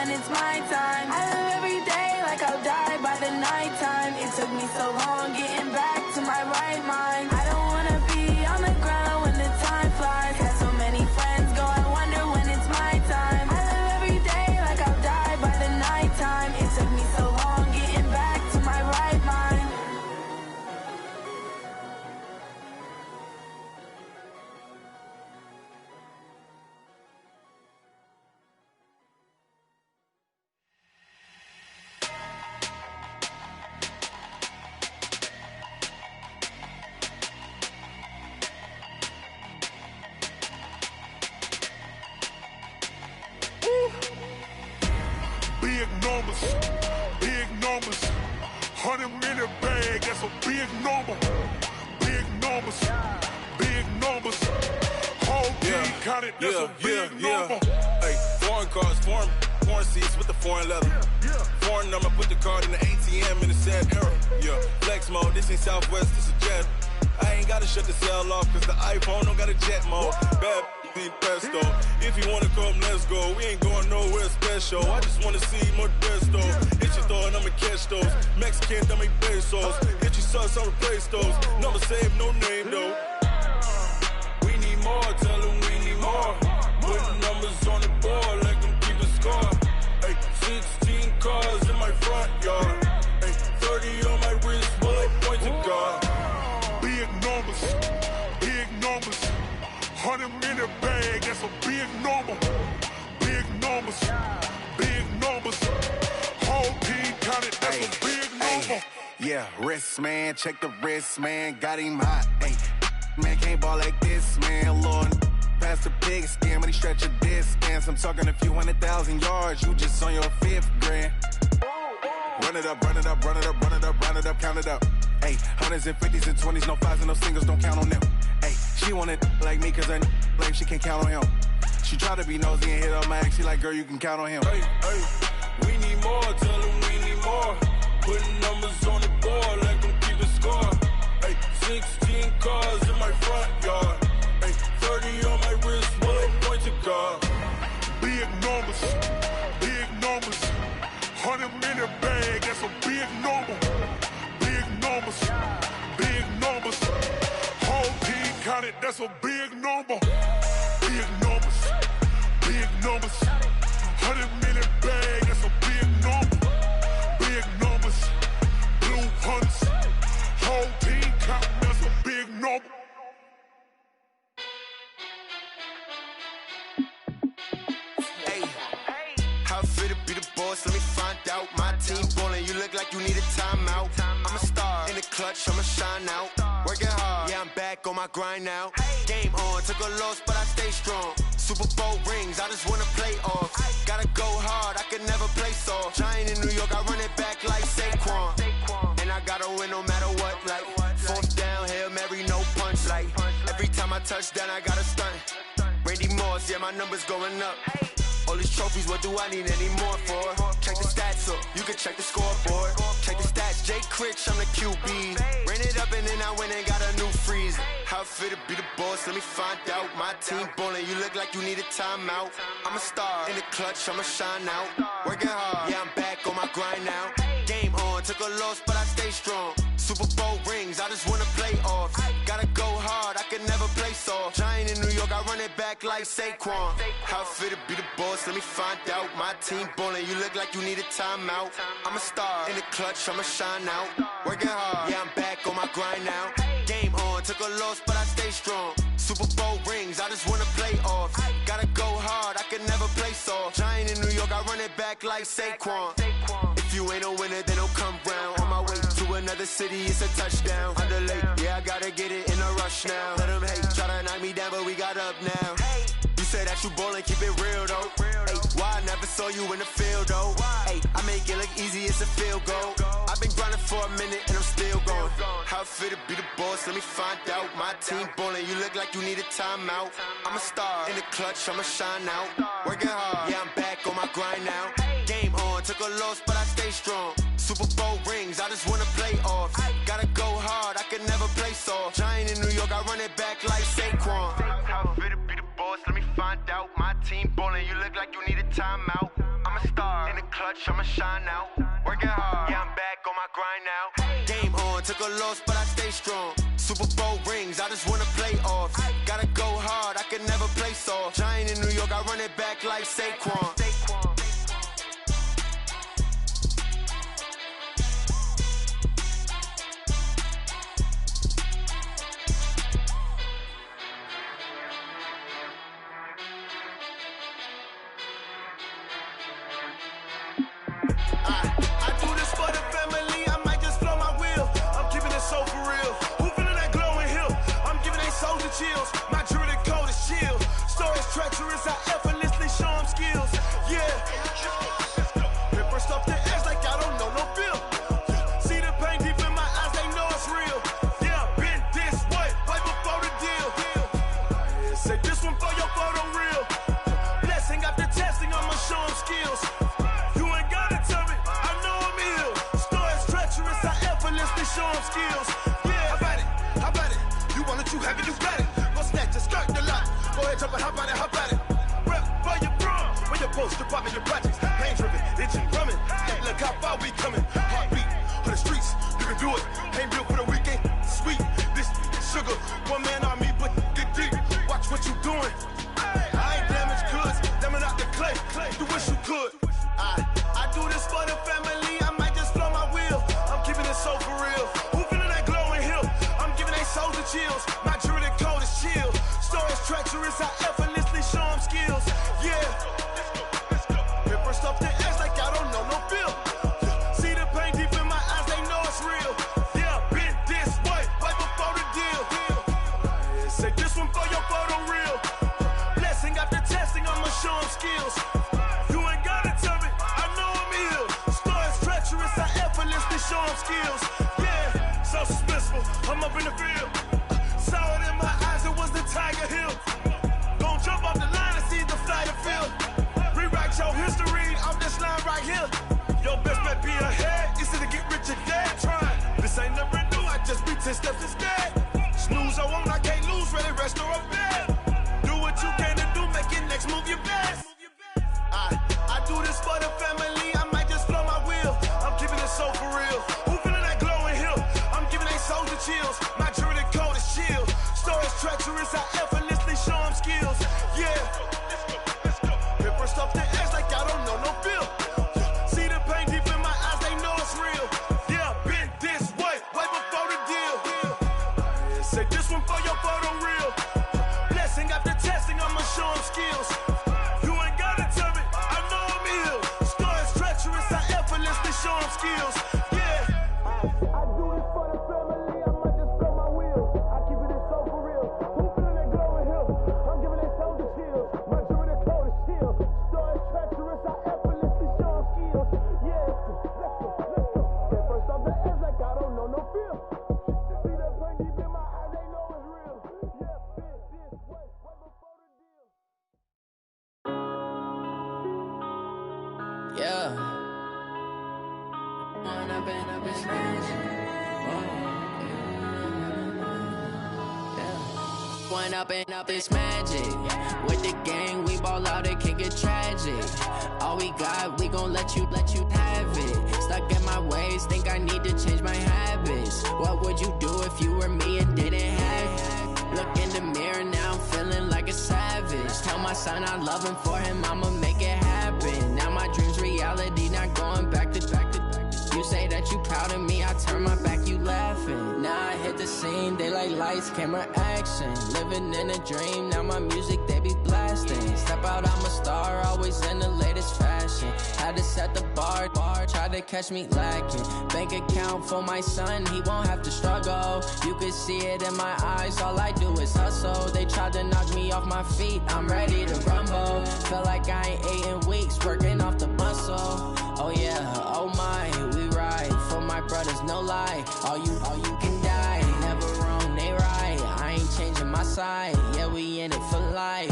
when it's my time. I live every day like I'll die by the nighttime. It took me so long getting back to my right mind. I don't wanna be on the ground when the time flies. Got so many friends go, I wonder when it's my time. I live every day like I'll die by the nighttime. It took me so long getting back to my right mind. Big numbers, big numbers. 100 in a bag, that's a big number. Big numbers, big numbers. Whole team counted, that's a big number. Hey, foreign cars, foreign seats with the foreign leather. Foreign number, put the card in the ATM in the sad era. Yeah, flex mode, this ain't Southwest, this is Jet. I ain't gotta shut the cell off, cause the iPhone don't got a jet mode. Bad need pesto. If you wanna come, let's go. We ain't going nowhere special. I just wanna see Modesto. Hit your thought, I'ma catch those. Mexican, that make pesos. Hit your sus, I'll replace those. Number saved, no name though. We need more, tell them we need more. Putting numbers on the board, like them keep a score. Hey, 16 cars in my front yard. Hey, 30 on my wrist, bullet point to God. Big numbers, big numbers. 100 in a bag, that's a big number. Big numbers, big numbers. Whole team counted, that's a big number. Yeah, wrist man, check the wrist man, got him hot. Ay, man can't ball like this, man. Lord, past the pig skin, but he stretch a distance. I'm talking a few 100,000 yards, you just on your 5th grand. Run it up, run it up, run it up, run it up, run it up, count it up. Ay, 100s and 50s and 20s, no 5s and no singles, don't count on them. Ay, she want it like me, cause her lame, she can't count on him. She try to be nosy and hit up my ex, she like, girl, you can count on him. Hey, hey, we need more, tell them we need more. Putting numbers on the board, like them keep a score. Hey, 16 cars in my front yard. Hey, 30 on my wrist, bullet point to God. Big numbers, big numbers. 100 in a bag, that's a big number. Big numbers, big numbers. Whole team counted, that's a big number. Big numbers, big numbers. 100 in a bag, that's a big number. Big numbers, blue hunts. Whole team counting, that's a big number. How fit to be the boss, let me find out. My team ballin', you look like you need a timeout. I'm a star, in the clutch, I'ma shine out. Working hard, yeah, I'm back on my grind now. Game on, took a loss, but I stay strong. Super Bowl rings, I just wanna play off. Gotta go hard, I can never play soft. Giant in New York, I run it back like Saquon. And I gotta win no matter what, like 4th down, Hail Mary, no punch. Like every time I touch down, I gotta stunt. Randy Moss, yeah, my numbers going up. All these trophies, what do I need any more for? Check the stats up, you can check the scoreboard. Check the stats, Jay Critch, I'm the QB. Ran it up and then I went and got a new freeze. How fit to be the boss, let me find out. My team ballin', you look like you need a timeout. I'm a star, in the clutch, I'ma shine out. Working hard, yeah, I'm back on my grind now. Game on, took a loss, but I stay strong. Super Bowl rings, I just wanna play off. Gotta go hard, I can never play soft. Giant in New York, I run it back like Saquon. How fit to be the boss, let me find out. My team ballin', you look like you need a timeout. I'm a star, in the clutch, I'ma shine out. Working hard, yeah, I'm back on my grind now. Game on, took a loss, but I stay strong. Super Bowl rings, I just wanna play off. Gotta go hard, I can never play soft. Giant in New York, I run it back like Saquon. If you ain't a winner, then don't come round. On my way to another city, it's a touchdown. Underlay, yeah, I gotta get it in a rush now. Let them hate, try to knock me down, but we got up now. You say that you ballin', keep it real though. Hey, why I never saw you in the field though? Hey, I make it look easy, it's a field goal. I've been grinding for a minute and I'm still going. How fit to be the boss, let me find out. My team ballin', you look like you need a timeout. I'm a star, in the clutch, I'ma shine out. Working hard, yeah, I'm back on my grind now. Game on, took a loss, but I stay strong. Super Bowl rings, I just wanna play off. Gotta go hard, I can never play soft. Giant in New York, I run it back like Saquon. How fit to be the boss, let me find out. My team ballin', you look like you need a timeout. I'm a star, clutch, I'ma shine out. Working hard, yeah, I'm back on my grind now. Game on, took a loss, but I stay strong. Super Bowl rings, I just wanna play off. Gotta go hard, I can never play soft. Giant in New York, I run it back like Saquon. I do this for the family, I might just flow my wheel. I'm keeping it so for real. Who feeling that glowing hill? I'm giving they souls the chills. My jewelry code is chill. Stories treacherous, I effortlessly show them skills. Yeah. Paper stuff the edge like I don't know no feel. See the pain deep in my eyes, they know it's real. Yeah, been this way, way before the deal. Say this one for your photo real. Blessing after testing, I'ma show them skills. Show them skills. Yeah, how about it? You want it, you have it, you got it. Go snatch a skirt the lot. Go ahead, jump it, how about it? Rep for your prom. When your post, department, your projects. Pain driven, itching, drumming. Hey, look how far we coming. Heartbeat on the streets, you can do it. Ain't built for the weekend. Sweet, this sugar. One man army, but get deep. Watch what you doing. I ain't damaged goods, damn out the clay. You wish you could. I do this for the family. I might just flow my wheel. I'm keeping it so for real. Who feeling that glowing hill? I'm giving they souls the chills. My jewelry code is chill. Stories treacherous, I effortlessly show them skills. Yeah. Paper stuff the edge like I don't know no feel. See the pain deep in my eyes, they know it's real. Yeah, been this way, way before the deal. Say this one for your photo real. Blessing after testing, I'ma show them skills. You ain't gotta tell me, I know I'm ill. Stories treacherous, I effortlessly show them skills. Yeah, so suspenseful, I'm up in the field. Saw it in my eyes, it was the Tiger Hill. Gon' jump off the line and see the fly the field. Rewrite your history off this line right here. Your best bet be ahead, instead of get rich or dead. Try, this ain't never new, I just be 10 steps instead. Snooze I won't, I can't lose, ready, rest or a bed. Do what you can to do, make your next move your best. I do this for the family, I might just flow my wheel. I'm keeping it so for real. Who feeling that glowing hill? I'm giving they souls the chills. My jewelry code is chill. Stories treacherous, I effortlessly show them skills. Yeah. Paper stuff the edge like I don't know no feel. See the pain deep in my eyes, they know it's real. Yeah, been this way, way before the deal. Say this one for your photo real. Blessing after testing, I'ma show them skills. You ain't gotta tell me, I know I'm ill. Stories treacherous, I effortlessly show them skills. Yeah. I do this for the family, I might just blow my wheel. I keep it so for real. Who feeling that glowing hill? I'm giving they souls the chills. My jewelry code is chill. Stories treacherous, I effortlessly show them skills. Yeah, let's go. Get first off the edge like I don't know no feel. See that pain deep in my eyes, they know it's real. Yeah, been this way, way before the deal. Yeah. One up and up is magic. With the gang, we ball out, it can get tragic. All we got, we gon' let you have it. Stuck in my ways, think I need to change my habits. What would you do if you were me and didn't have it? Look in the mirror, now I'm feeling like a savage. Tell my son I love him, for him I'ma make it happen. Now my dream's reality, not going back to. You say that you proud of me, I turn my back, you laughing. Now I hit the scene, they like lights, camera, action. Living in a dream, now my music, they be blasting. Step out, I'm a star, always in the latest fashion. Had to set the bar, try to catch me lacking. Bank account for my son, he won't have to struggle. You can see it in my eyes, all I do is hustle. They tried to knock me off my feet, I'm ready to rumble. Feel like I ain't ate in weeks, working off the muscle. Oh yeah, oh my, we ride for my brothers, no lie. All you can die, never wrong, they right. I ain't changing my side, yeah, we in it for life.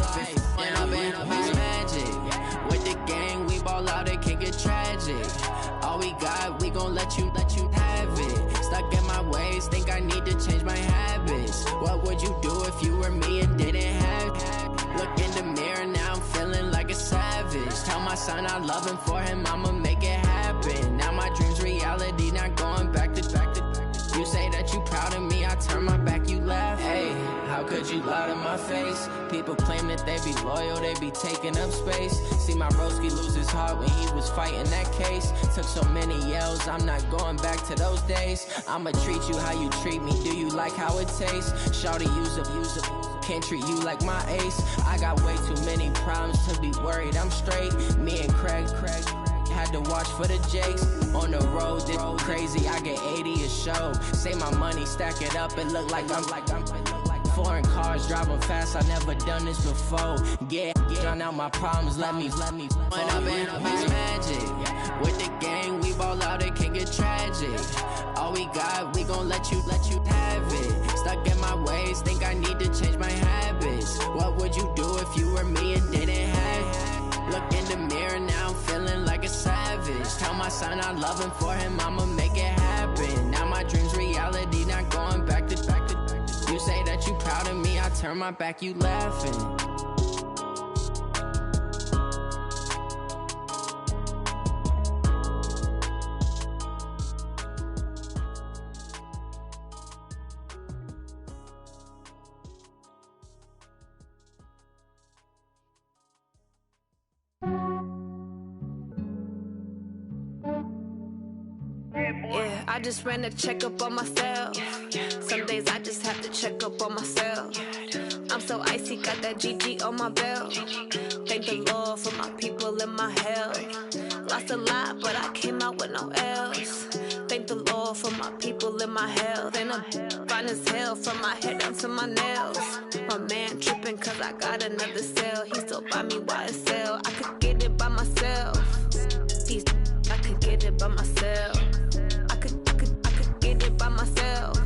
When I've been magic, with the gang, we ball out, it can get tragic. All we got, we gon' let you have it. Stuck in my ways, think I need to change my habits. What would you do if you were me and didn't have it? Look in the mirror, now I'm feeling like a savage. Tell my son, I love him, for him, I'ma make it happen. Now my dream's reality, not going back to. You say that you proud of me, I turn my back, you laugh. Hey, how could you lie to my face? People claim that they be loyal, they be taking up space. See my broski lose his heart when he was fighting that case. Took so many yells, I'm not going back to those days. I'ma treat you how you treat me, do you like how it tastes? Shawty, use up, can't treat you like my ace. I got way too many problems to be worried, I'm straight. Me and Craig had to watch for the Jakes. On the road, this crazy, I get 80 a show. Say my money, stack it up, it look like I'm foreign cars, driving fast, I never done this before. Get drown out my problems, let me When up and up is magic. With the gang, we ball out, it can get tragic. All we got, we gon' let you have it. Stuck in my ways, think I need to change my habits. What would you do if you were me and didn't have it? Look in the mirror, now I'm feeling like a savage. Tell my son I love him, for him, I'ma make it happen. Now my dream's reality, not going back to. You say that you proud of me, I turn my back, you laughing. Yeah, I just ran a checkup on myself. Some days I just have to check up on myself. I'm so icy, got that GG on my belt. Thank the Lord for my people in my health. Lost a lot, but I came out with no L's. Thank the Lord for my people in my health. And I'm fine as hell from my head down to my nails. My man tripping cause I got another cell. He still buy me YSL. I could get it by myself. I could get it by myself. I could get it by myself.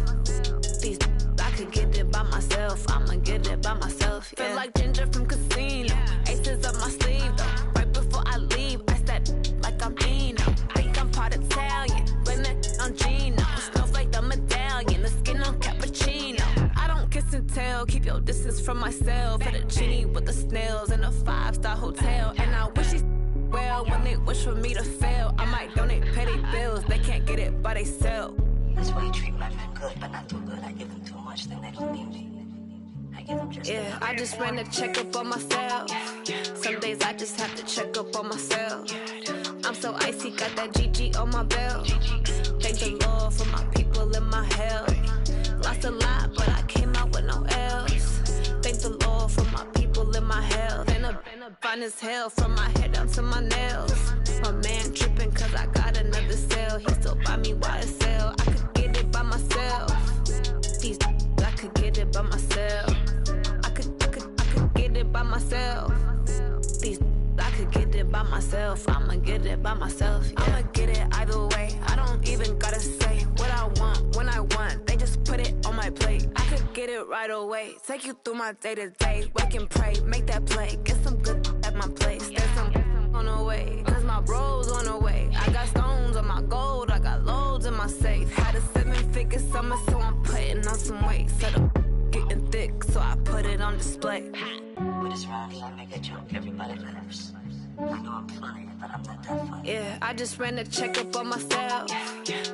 I could get it by myself. I'ma get it by myself. Yeah. Feel like Ginger from Casino. Aces up my sleeve though. Right before I leave, I said like I'm Dino. Think I'm part Italian. Blame it on Gino. Smells like the medallion. The skin on cappuccino. I don't kiss and tell. Keep your distance from myself. At a genie with the snails in a 5-star hotel. And I wish he well when they wish for me to fail. I might donate petty bills. They can't get it by they sell. That's why you treat my friend good, but not too good. I give them too much, then they don't need me. I give them just yeah, I just ran a checkup on myself. Some days I just have to check up on myself. I'm so icy, got that GG on my belt. Thank the Lord for my people in my health. Lost a lot, but I came out with no L's. Thank the Lord for my people in my health. And I'm fine as hell from my head down to my nails. My man tripping cause I got another cell. He still buy me YSL. I could get it by myself. I could get it by myself. I could get it by myself. I could get it by myself. I'ma get it by myself. Yeah. I'ma get it either way. I don't even gotta say what I want when I want. They just put it on my plate. I could get it right away. Take you through my day to day. Wake and pray, make that play. Get some good at my place. There's some on the way. Cause my bro's on the way. I got stones on my gold. I got loads in my safe. Had a 7-figure summer, so I'm putting on some weight. Set up getting thick, so I put it on display. With this round here, I make a joke. Everybody laughs. I know I'm funny, but I'm not that funny. Yeah, I just ran a checkup on myself.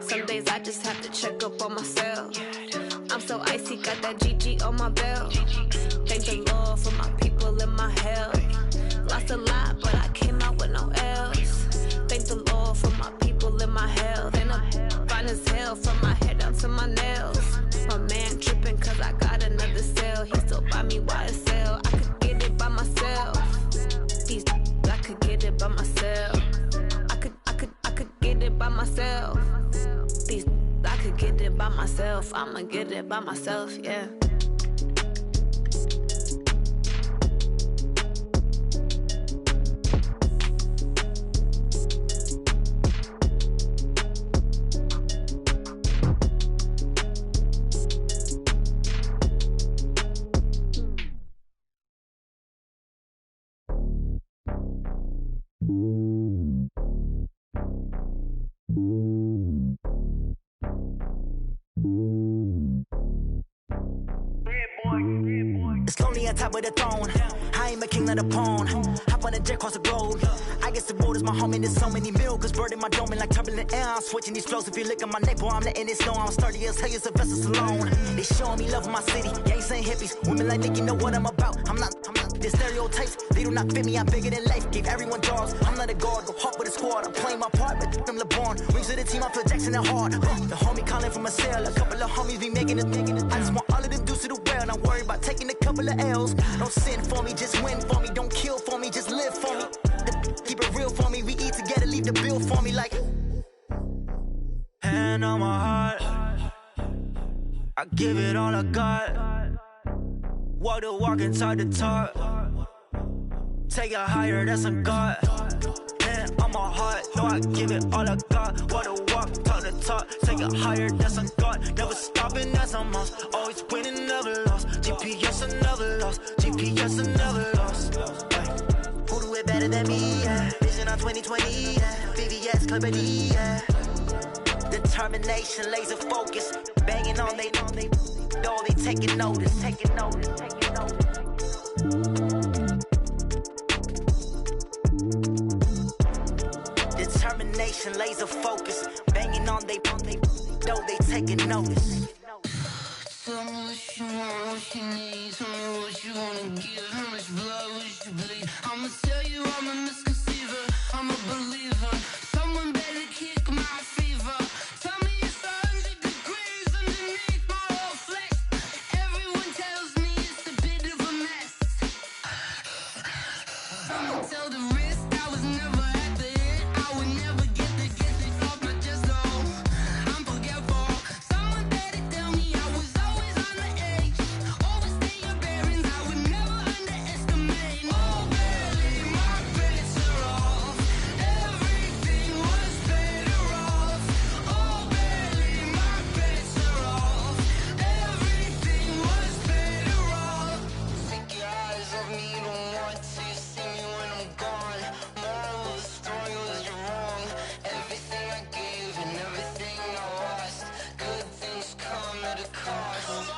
Some days I just have to check up on myself. I'm so icy, got that GG on my belt. Thank the Lord for my people in my health. Lost a lot, but I came out with no L's. Thank the Lord for my people in my health. And I'm fine as hell from my head down to my nails. My man tripping cause I got another cell. He still buy me YSL. I could get it by myself. I could get it by myself. I could get it by myself. I could get it by myself. I'ma get it by myself, yeah. It's lonely on top of the throne. I I'm a king, not a pawn. Hop on a jet across the globe. I guess the road is my home and there's so many miracles. Bird in my dome and like turbulent air. I'm switching these flows. If you look at my neck, boy, I'm letting it snow. I'm sturdy as hell, Sylvester Stallone. They showing me love in my city. Gang saying hippies. Women like Nick, you know what I'm about. I'm not the stereotypes. They do not fit me. I'm bigger than life. Gave everyone jobs. I'm not a guard. Go hard with a squad. I'm playing my part, but them LeBron. Rings to the team. I feel Jackson and hard. The homie calling from a cell. A couple of homies be making it. I just want all of them dudes to the well. Not worry about taking a couple of L's. Don't sin for me, just win for me. Don't kill for me, just live for me. Keep it real for me. We eat together, leave the bill for me like. Hand on my heart, I give it all I got. Walk the walk and talk the talk. Take it higher, that's a God. Hand on my heart, no, I give it all I got. Walk the walk, talk the talk. Take it higher, that's a God. Never stopping, that's a must. Always winning, never lost. GPS, I never lost. GPS, I never lost. Who do it better than me? Yeah. Vision on 2020. Yeah. VVS, Clipper D. Yeah. Determination, laser focus. Banging on they door, they taking notice. Taking notice, taking notice. Determination, laser focus. Banging on they door, they taking notice. Tell me what you want, what you need. Tell me what you wanna give. How much blood would you bleed? I'ma tell you I'm a misconceiver. I'm a believer. Someone better kick my fever. Tell me it's 100 degrees underneath my whole flesh. Everyone tells me it's a bit of a mess. I'ma tell the risk I was never at the end. I would never get the off my chest though. I'm forgetful. Someone better tell me I was always on the edge. Overstay your bearings, I would never underestimate. Oh, barely my bets are off. Everything was better off. Oh, barely my bets are off. Everything was better off. Take your eyes off me, don't want to see me when I'm gone. Moral of the story was you're wrong. Everything I gave and everything I lost. Good things come at a cost.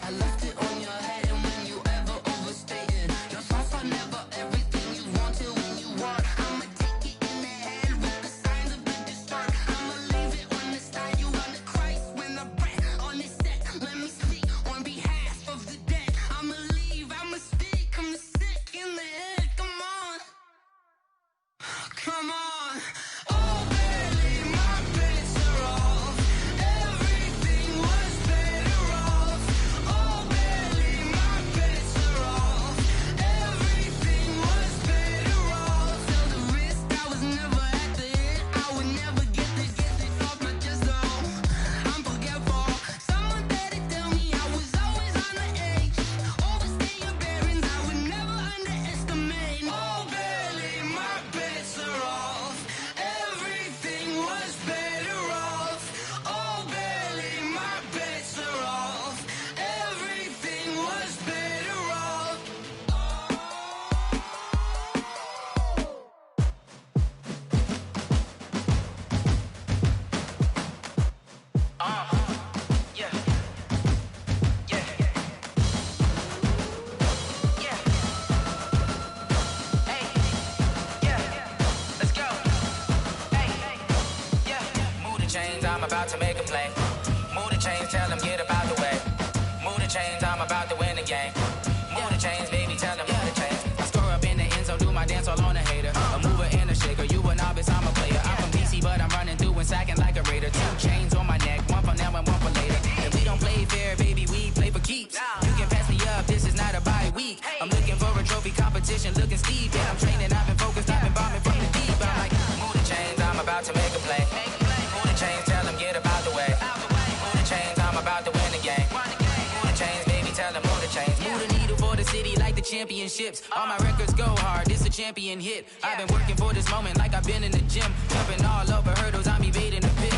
I left it on your head and when you ever overstated. Your thoughts are never everything you wanted when you want. I'ma take it in the head with the signs of the distort. I'ma leave it on the side. You on the Christ when the breath on this set. Let me speak on behalf of the dead. I'ma leave, I'ma speak. I'm the sick in the head. Come on. Come on. Oh, barely my bets are off. Everything was better off. Oh, barely my bets are off. Everything was better off. Tell the risk I was never at the end. I would never get this off my chest though. I'm forgetful. Someone better tell me I was always on the edge. Overstay your bearings, I would never underestimate. Oh, barely my bets are off. Everything was better off. Oh, barely my bets are off. Everything was better off. Yeah. Yeah. Yeah. Hey. Yeah. Let's go. Hey. Yeah. Move the chains, I'm about to make a play. Move the chains, tell them get about the way. Move the chains, I'm about to win the game. Move the chains, baby, tell them move the chains. I score up in the end zone, do my dance all on a hater. A mover and a shaker, you a novice, I'm a player. I'm from DC, but I'm running through and sacking like a raider. 2 chains on my neck, one for now and one for later. If we don't play fair, baby, we play for keeps. You can pass me up, this is not a bye week. I'm looking for a trophy competition, looking steep. Yeah, I'm training, I've been focused, I've been bombing from the deep. I'm like, move the chains, I'm about to make a play. Move the chains, tell them get about the way. Move the chains, I'm about to win the game. Move the chains, baby, tell them move the chains. Move the needle for the city like the championships. All my records go hard, this a champion hit. I've been working for this moment like I've been in the gym. Jumping all over hurdles, I'm evading the pit.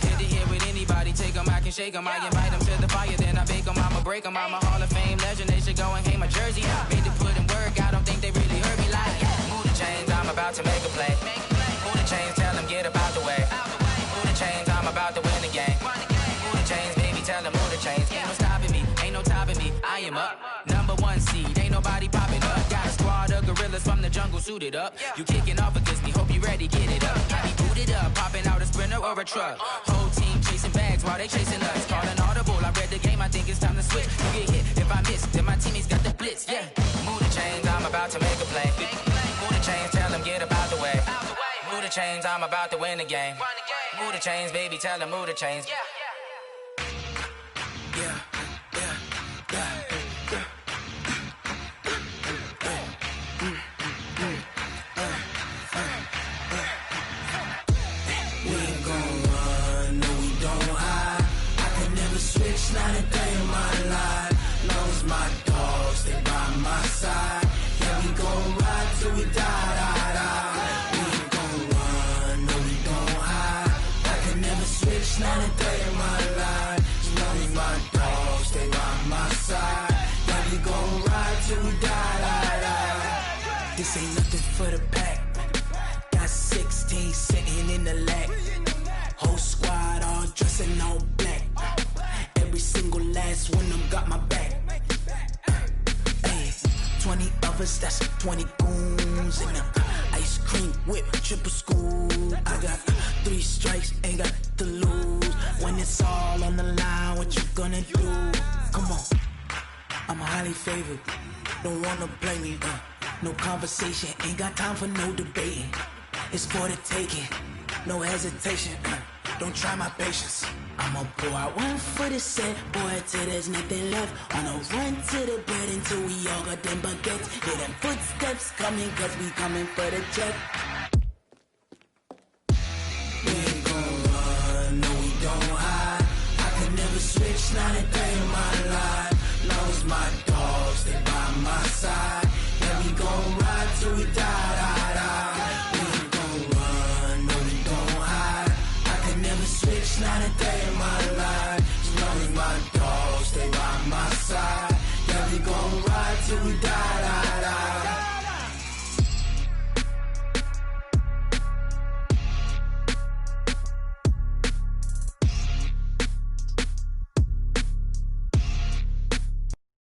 Good to hear with anybody, take them, I can shake them. I invite them to the fire, then I bake them, I'ma break them. I'm a Hall of Fame legend, they should go and hang my jersey. Made to put in work, I don't think they really heard me like. Move the chains, I'm about to make a play. Move the chains, tell them get about the way. Move the chains, I'm about to win the game. Move the chains, baby, tell them move the chains. Ain't no stopping me, ain't no topping me. I am up, number 1 seed, ain't nobody popping up. Gotta suited up. You kicking off against me, hope you ready, get it up. I be booted up, popping out a Sprinter or a truck. Whole team chasing bags while they chasing us. Calling audible, I read the game, I think it's time to switch. You get hit, if I miss, then my teammates got the blitz, yeah. Move the chains, I'm about to make a play. Move the chains, tell them get about the way. Move the chains, I'm about to win the game. Move the chains, baby, tell them move the chains. Yeah. Not a day in my life. Long as my dogs stay by my side. Yeah, we gon' ride till we die, die, die. We ain't gon' run, no, we don't hide. I can never switch, not a day in my life. As long as my dogs stay by my side. Yeah, we gon' ride till we die, die, die. This ain't nothing for the pack. Got 16 sitting in the lag. Whole squad all dressing all black. Every single last one of them got my back. Hey, 20 of us, that's 20 goons in the ice cream whip, triple scoop. I got 3 strikes, ain't got to lose. When it's all on the line, what you gonna do? Come on, I'm highly favored. Don't wanna blame me. No conversation, ain't got time for no debating. It's for the taking, no hesitation. Don't try my patience. I'ma pour out one for the set, boy, till there's nothing left. I'ma run to the bread until we all got them baguettes. Hear them footsteps coming, cause we coming for the jet. We ain't gon' run, no, we don't hide. I could never switch, not a day in my life. Long as my dogs stay by my side. Yeah, we gon' ride till we die, die, die. We ain't gon' run, no, we don't hide. I could never switch, not a day in my life. As long as my dogs stay by my side. Yeah, we gon' ride till we die.